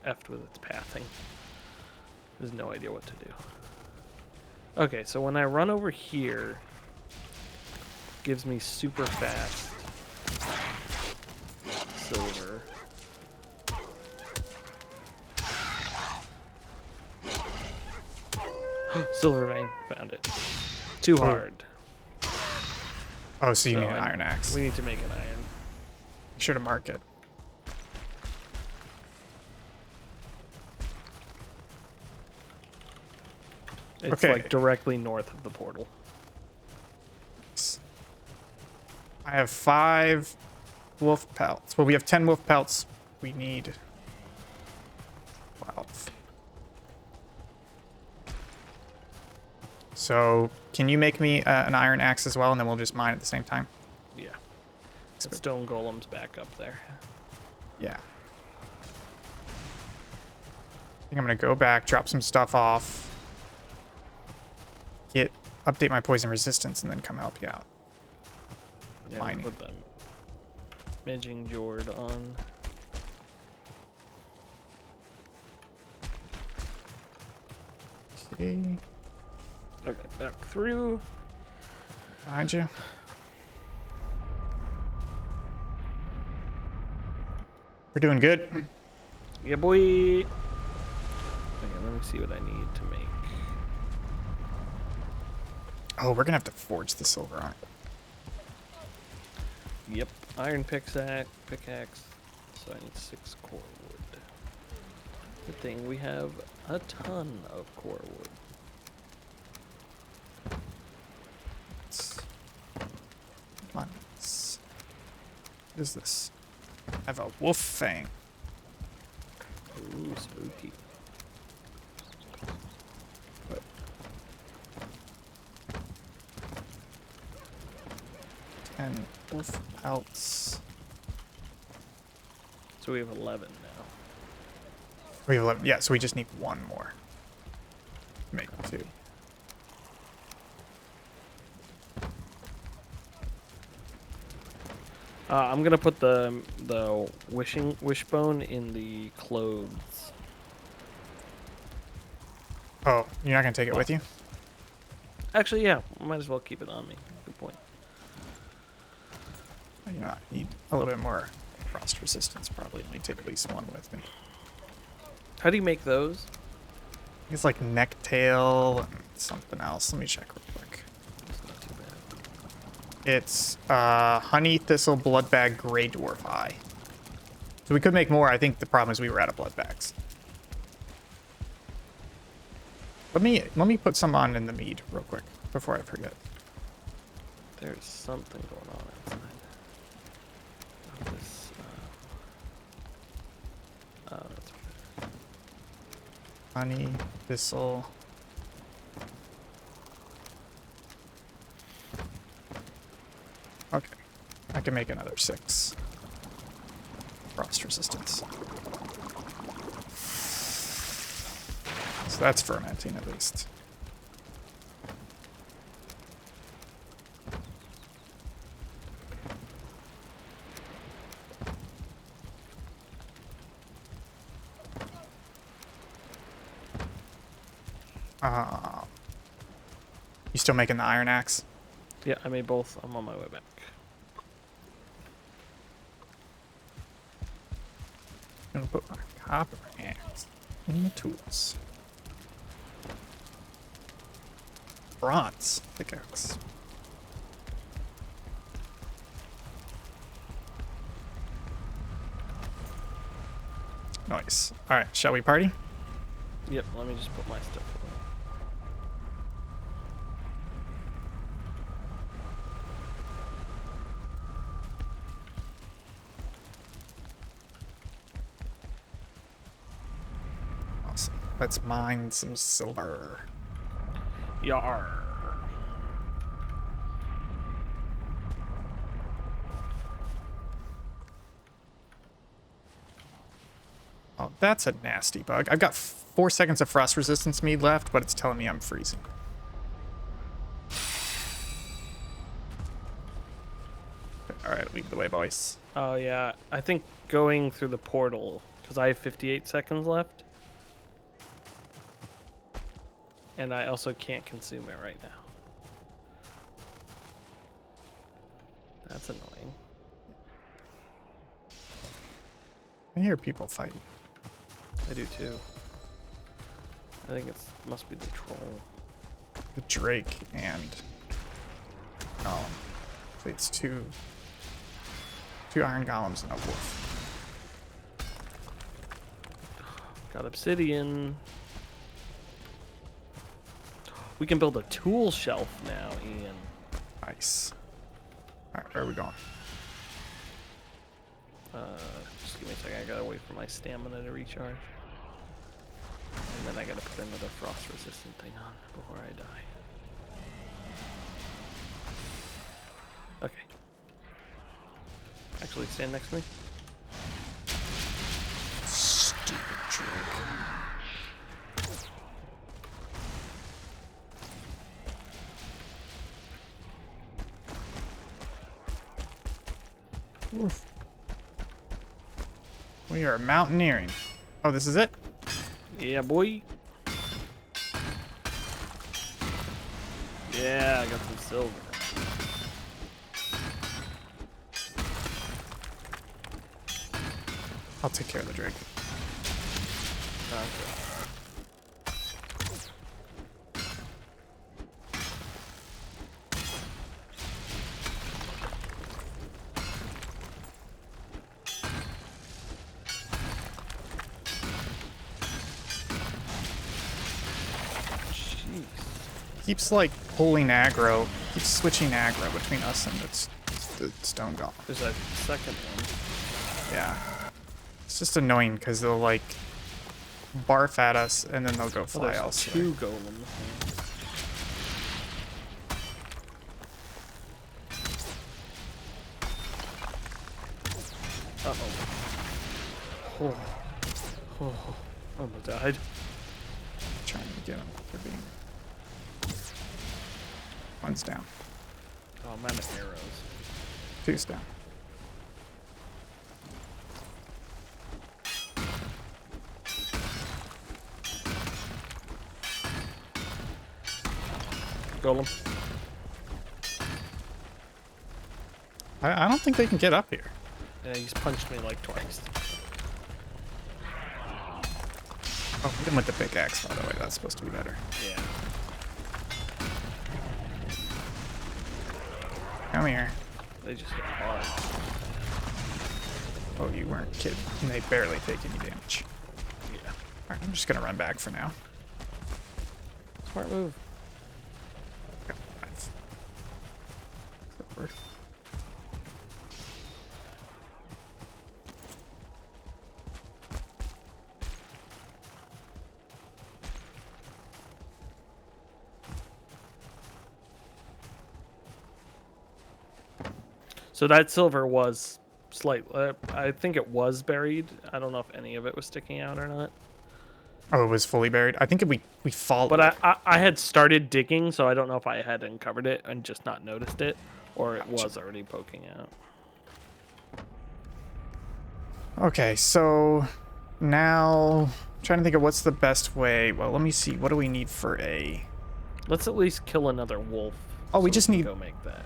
effed with its pathing. There's no idea what to do. Okay, so when I run over here, it gives me super fast silver. Silver vein, found it. Too hard. Oh, so you So need an iron axe. We need to make an iron. Be sure to mark it. It's Okay. like directly north of the portal. I have 5 wolf pelts. Well, we have 10 wolf pelts. We need 12. So, can you make me an iron axe as well, and then we'll just mine at the same time? Yeah. The stone golem's back up there. Yeah. I think I'm gonna go back, drop some stuff off, update my poison resistance, and then come help you out. Yeah, Mining. put the midging Jord on. See, Okay, back through. behind you. We're doing good. Yeah, boy. Okay, let me see what I need to make. Oh, we're gonna have to forge the silver iron. Yep, iron pickaxe. So I need 6 core wood. Good thing we have a ton of core wood. Come on. What is this? I have a wolf fang. Ooh, spooky. But 10 wolf pelts. So we have 11 now. We have 11. Yeah, so we just need 1 more. Make 2. I'm gonna put the wishbone in the clothes. Oh, you're not gonna take it with you? Actually, yeah, might as well keep it on me. Good point. You know, I need a little bit more frost resistance. Probably only take at least one with me. How do you make those? It's like necktail and something else. Let me check real quick. It's not too bad. It's honey, thistle, blood bag, gray dwarf eye. So we could make more. I think the problem is we were out of blood bags. Let me put some on in the mead real quick before I forget. There's something going on outside. This, oh, that's weird. Honey, thistle. Okay, I can make another 6. Frost resistance. So that's fermenting at least. You still making the iron axe? Yeah, I made both. I'm on my way back. I'm gonna put my copper axe in the tools. Bronze pickaxe. Nice. All right, shall we party? Yep, let me just put my stuff away. Awesome. Let's mine some silver. Yar. Oh, that's a nasty bug. I've got 4 seconds of frost resistance mead left, but it's telling me I'm freezing. All right, lead the way, boys. Oh yeah, I think going through the portal, because I have 58 seconds left. And I also can't consume it right now. That's annoying. I hear people fighting. I do too. I think it must be the troll. The Drake and Golem. So it's two iron golems and a wolf. Got obsidian. We can build a tool shelf now, Ian. Nice. All right, where are we going? Just give me a second. I gotta wait for my stamina to recharge. And then I gotta put another frost resistant thing on before I die. Okay. Actually, stand next to me. Stupid Drake. Oof. We are mountaineering. Oh, this is it? Yeah, boy. Yeah, I got some silver. I'll take care of the Drake. Okay. Keeps like pulling aggro, keeps switching aggro between us and the stone golem. There's a second one. Yeah. It's just annoying because they'll like barf at us and then they'll go Oh, fly there's elsewhere. 2 golems. Uh-oh. Oh. Oh. Almost died. Trying to get them. They're being... One's down. Oh, I'm out of arrows. 2's down. Golem. I don't think they can get up here. Yeah, he's punched me like twice. Oh, hit him with the pickaxe, by the way. That's supposed to be better. Yeah. Come here. They just hit hard. Oh, you weren't kidding. And they barely take any damage. Yeah. Alright, I'm just gonna run back for now. Smart move. Okay, nice. Forward. So that silver was I think it was buried. I don't know if any of it was sticking out or not. Oh, it was fully buried? I think we followed. But I had started digging, so I don't know if I had uncovered it and just not noticed it, or it was already poking out. Okay, so now I'm trying to think of what's the best way. Well, let me see. What do we need for a... Let's at least kill another wolf. Oh, we so just can need... go make that.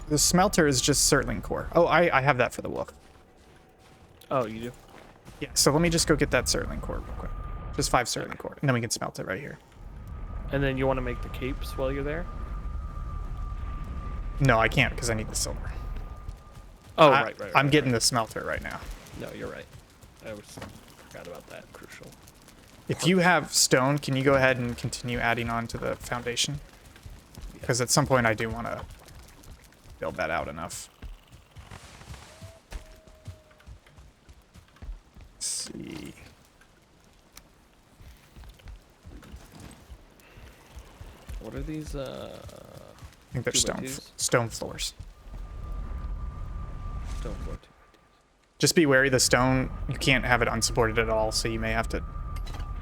The smelter is just Surtling core. Oh, I have that for the wolf. Oh, you do? Yeah, so let me just go get that Surtling core real quick. Just 5 Surtling core, and then we can smelt it right here. And then you want to make the capes while you're there? No, I can't because I need the silver. Oh, I, right. I'm getting the smelter right now. No, you're right. I forgot about that. Crucial. If you have stone, can you go ahead and continue adding on to the foundation? Because at some point I do want to build that out enough. Let's see. What are these? I think they're 2x2s? stone floors. Stone floor 2x2s. Just be wary, the stone, you can't have it unsupported at all, so you may have to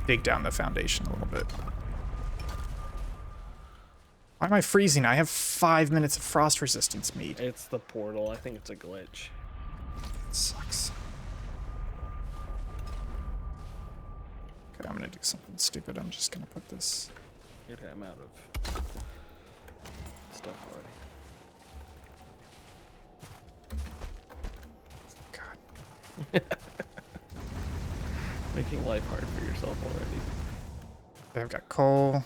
dig down the foundation a little bit. Why am I freezing? I have 5 minutes of frost resistance meat. It's the portal. I think it's a glitch. It sucks. Okay, I'm gonna do something stupid. I'm just gonna put this... Okay, I'm out of stuff already. God. Making life hard for yourself already. I've got coal.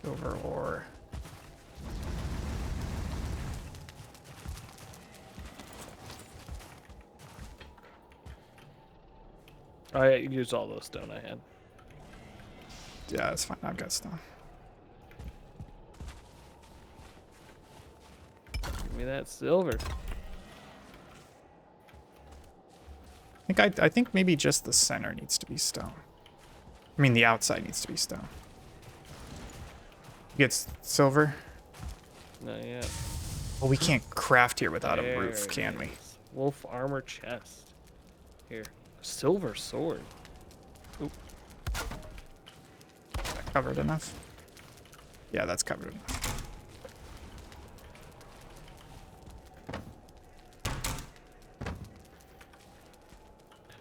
Silver ore. I used all those stone I had. Yeah, that's fine. I've got stone. Give me that silver. I think maybe just the center needs to be stone. I mean, the outside needs to be stone. You get silver? Not yet. Well, we can't craft here without a There roof, it can we? is. Wolf armor chest. Here. Silver sword. Oop. Covered enough? Yeah, that's covered enough.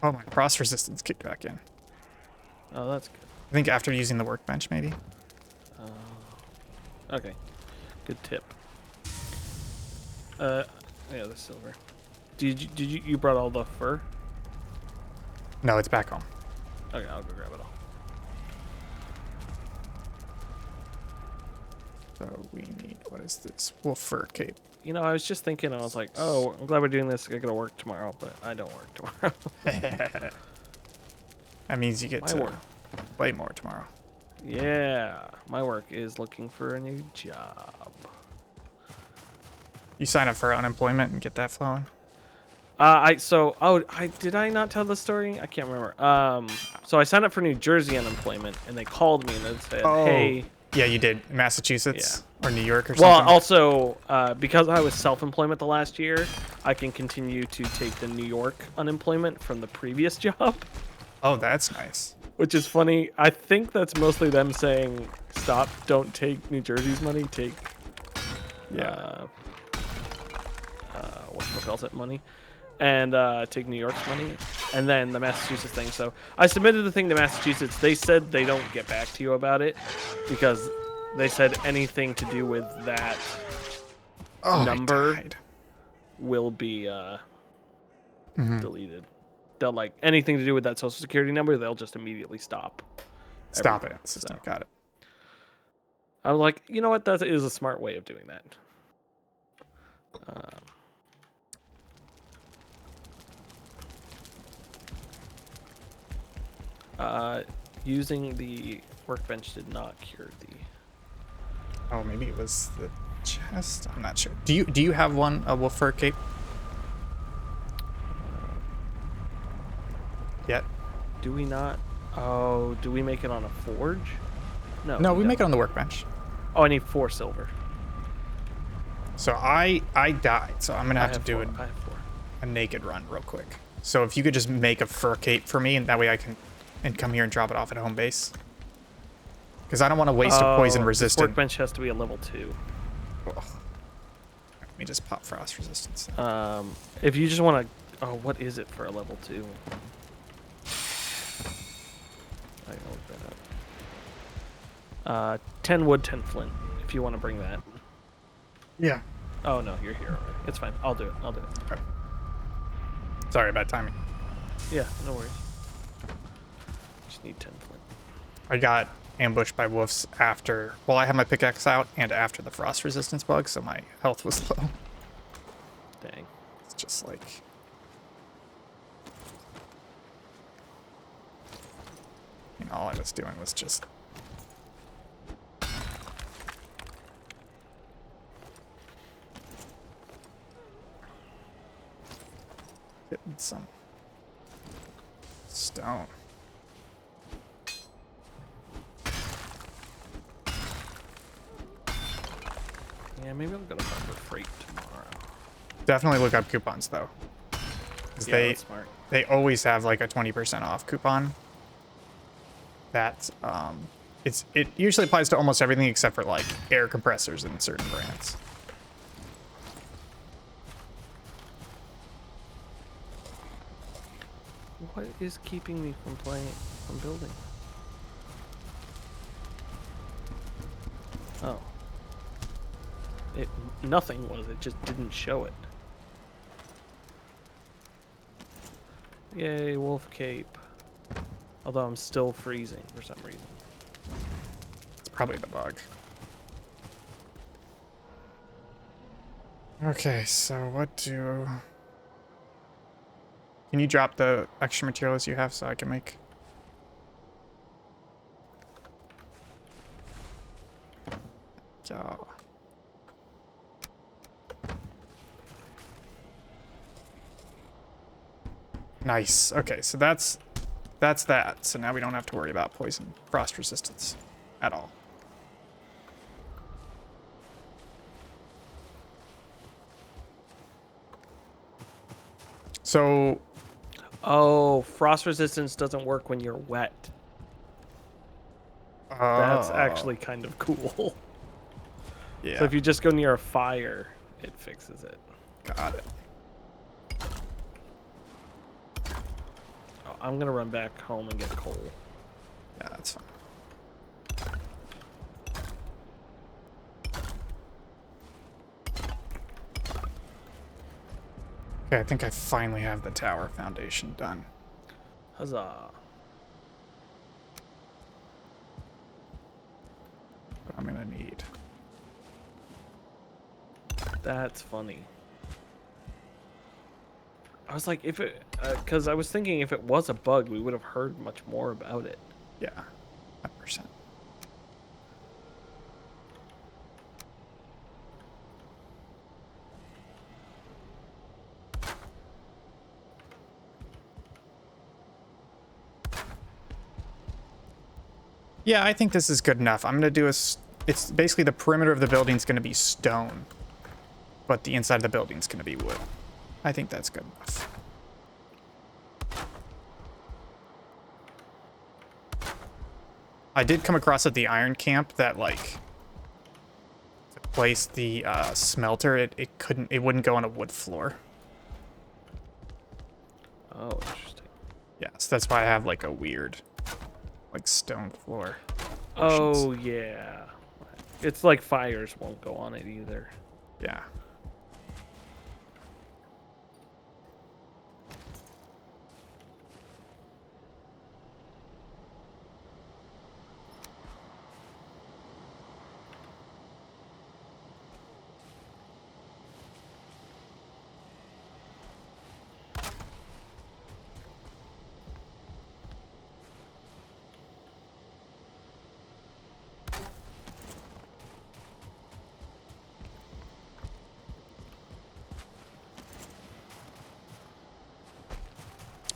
Oh, my frost resistance kicked back in. Oh, that's good. I think after using the workbench, maybe. Okay. Good tip. Yeah, the silver. Did you brought all the fur? No, it's back home. Okay, I'll go grab it all. So we need, what is this? Wolf fur cape. You know, I was just thinking, I was like, oh, I'm glad we're doing this. I gotta work tomorrow, but I don't work tomorrow. That means you get My to work. play more tomorrow. Yeah, my work is looking for a new job. You sign up for unemployment and get that flowing? Did I not tell the story? I can't remember. So I signed up for New Jersey unemployment, and they called me and they said, hey. Yeah, you did. Massachusetts or New York or Well, something? also, because I was self-employment the last year, I can continue to take the New York unemployment from the previous job. Oh, that's nice. Which is funny. I think that's mostly them saying, stop, don't take New Jersey's money, take, what calls it, money, and take New York's money. and then the Massachusetts thing. So I submitted the thing to Massachusetts. They said they don't get back to you about it because they said anything to do with that number will be deleted. They'll like anything to do with that social security number, they'll just immediately stop. Stop it. System. Got it. I was like, you know what? That is a smart way of doing that. Using the workbench did not cure the. Oh, maybe it was the chest. I'm not sure. Do you have one, a wolf fur cape? Yet? Do we not? Oh, do we make it on a forge? No. No, we make it on the workbench. Oh, I need 4 silver. So I died, so I'm gonna have to do I have 4. a naked run real quick. So if you could just make a fur cape for me, and that way I can come here and drop it off at home base. Because I don't want to waste a poison resistant. Workbench has to be a level 2. Ugh. Let me just pop frost resistance. If you just want to, oh, what is it for a level 2? I can look that up. 10 wood, 10 flint. If you want to bring that. Yeah. Oh no, you're here already. It's fine. I'll do it. Okay. Sorry about timing. Yeah, no worries. Just need 10 flint. I got ambushed by wolves after. Well, I had my pickaxe out and after the frost resistance bug, so my health was low. Dang. It's just like. You know, all I was doing was just. Getting some stone. Yeah, maybe I'll go to Harbor Freight tomorrow. Definitely look up coupons though. Yeah, that's smart. They always have like a 20% off coupon. That it usually applies to almost everything except for like air compressors in certain brands. What is keeping me from building? Oh. Nothing was, it just didn't show it. Yay, wolf cape. Although I'm still freezing for some reason. It's probably the bug. Okay, so what do... Can you drop the extra materials you have so I can make? Yeah. Nice. Okay, so that's that. So now we don't have to worry about poison frost resistance at all. So Oh, frost resistance doesn't work when you're wet. That's actually kind of cool. Yeah. So if you just go near a fire, it fixes it. Got it. Oh, I'm gonna run back home and get coal. Yeah, that's fine. Okay, I think I finally have the tower foundation done. Huzzah. What I'm gonna need. That's funny. I was like, if it, because I was thinking if it was a bug, we would have heard much more about it. Yeah, 100%. Yeah, I think this is good enough. I'm gonna do it's basically the perimeter of the building's gonna be stone, but the inside of the building's gonna be wood. I think that's good enough. I did come across at the iron camp that like to place the smelter, it wouldn't go on a wood floor. Oh, interesting. Yes, that's why I have like a weird, like stone floor. Oh, yeah. It's like fires won't go on it either. Yeah.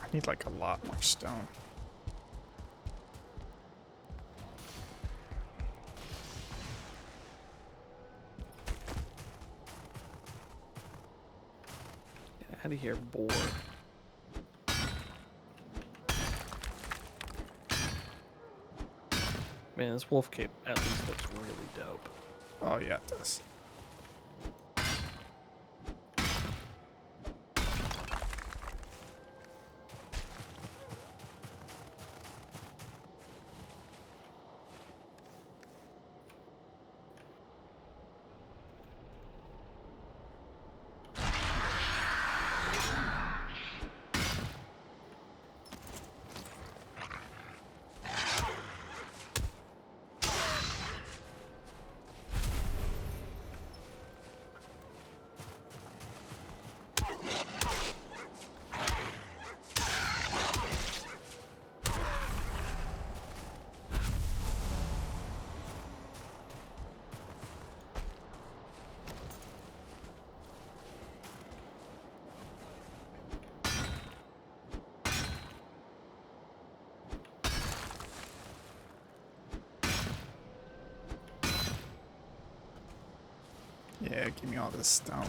I need like a lot more stone. Get out of here, boar. Man, this wolf cape at least looks really dope. Oh yeah, it does. Yeah, give me all this stone.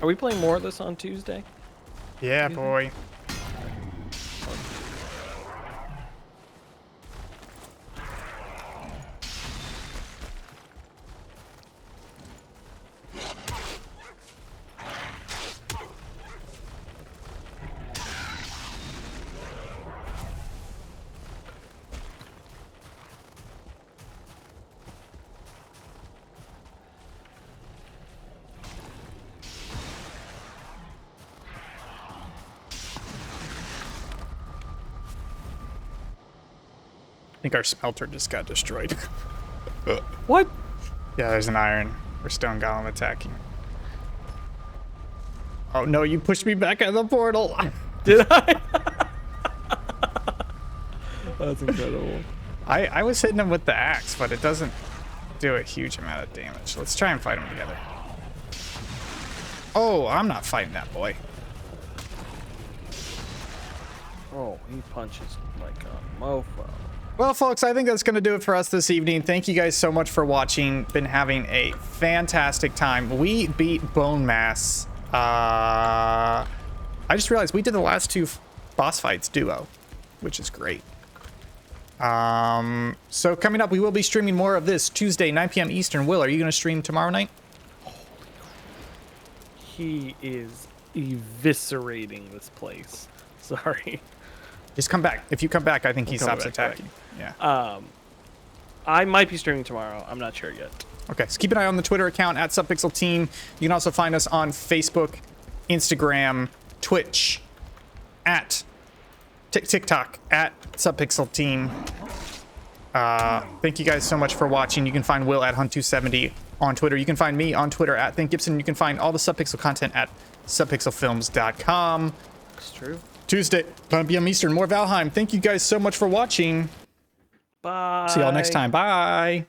Are we playing more of this on Tuesday? Yeah, boy. I think our smelter just got destroyed. What? Yeah, there's an iron or stone golem attacking. Oh no, you pushed me back out of the portal. Did I? That's incredible. I was hitting him with the axe, but it doesn't do a huge amount of damage. Let's try and fight him together. Oh, I'm not fighting that boy. Oh, he punches like a mofo. Well, folks, I think that's going to do it for us this evening. Thank you guys so much for watching. Been having a fantastic time. We beat Bonemass. I just realized we did the last two boss fights duo, which is great. So coming up, we will be streaming more of this Tuesday, 9 p.m. Eastern. Will, are you going to stream tomorrow night? He is eviscerating this place. Sorry. Just come back. If you come back, I think he coming stops back, attacking. Yeah. I might be streaming tomorrow. I'm not sure yet. Okay, so keep an eye on the Twitter account at SubPixelTeam. You can also find us on Facebook, Instagram, Twitch, at TikTok, at SubPixelTeam. Thank you guys so much for watching. You can find Will at Hunt270 on Twitter. You can find me on Twitter at ThinkGibson. You can find all the SubPixel content at subpixelfilms.com. It's true. Tuesday, 9 p.m. Eastern, more Valheim. Thank you guys so much for watching. Bye. See y'all next time. Bye.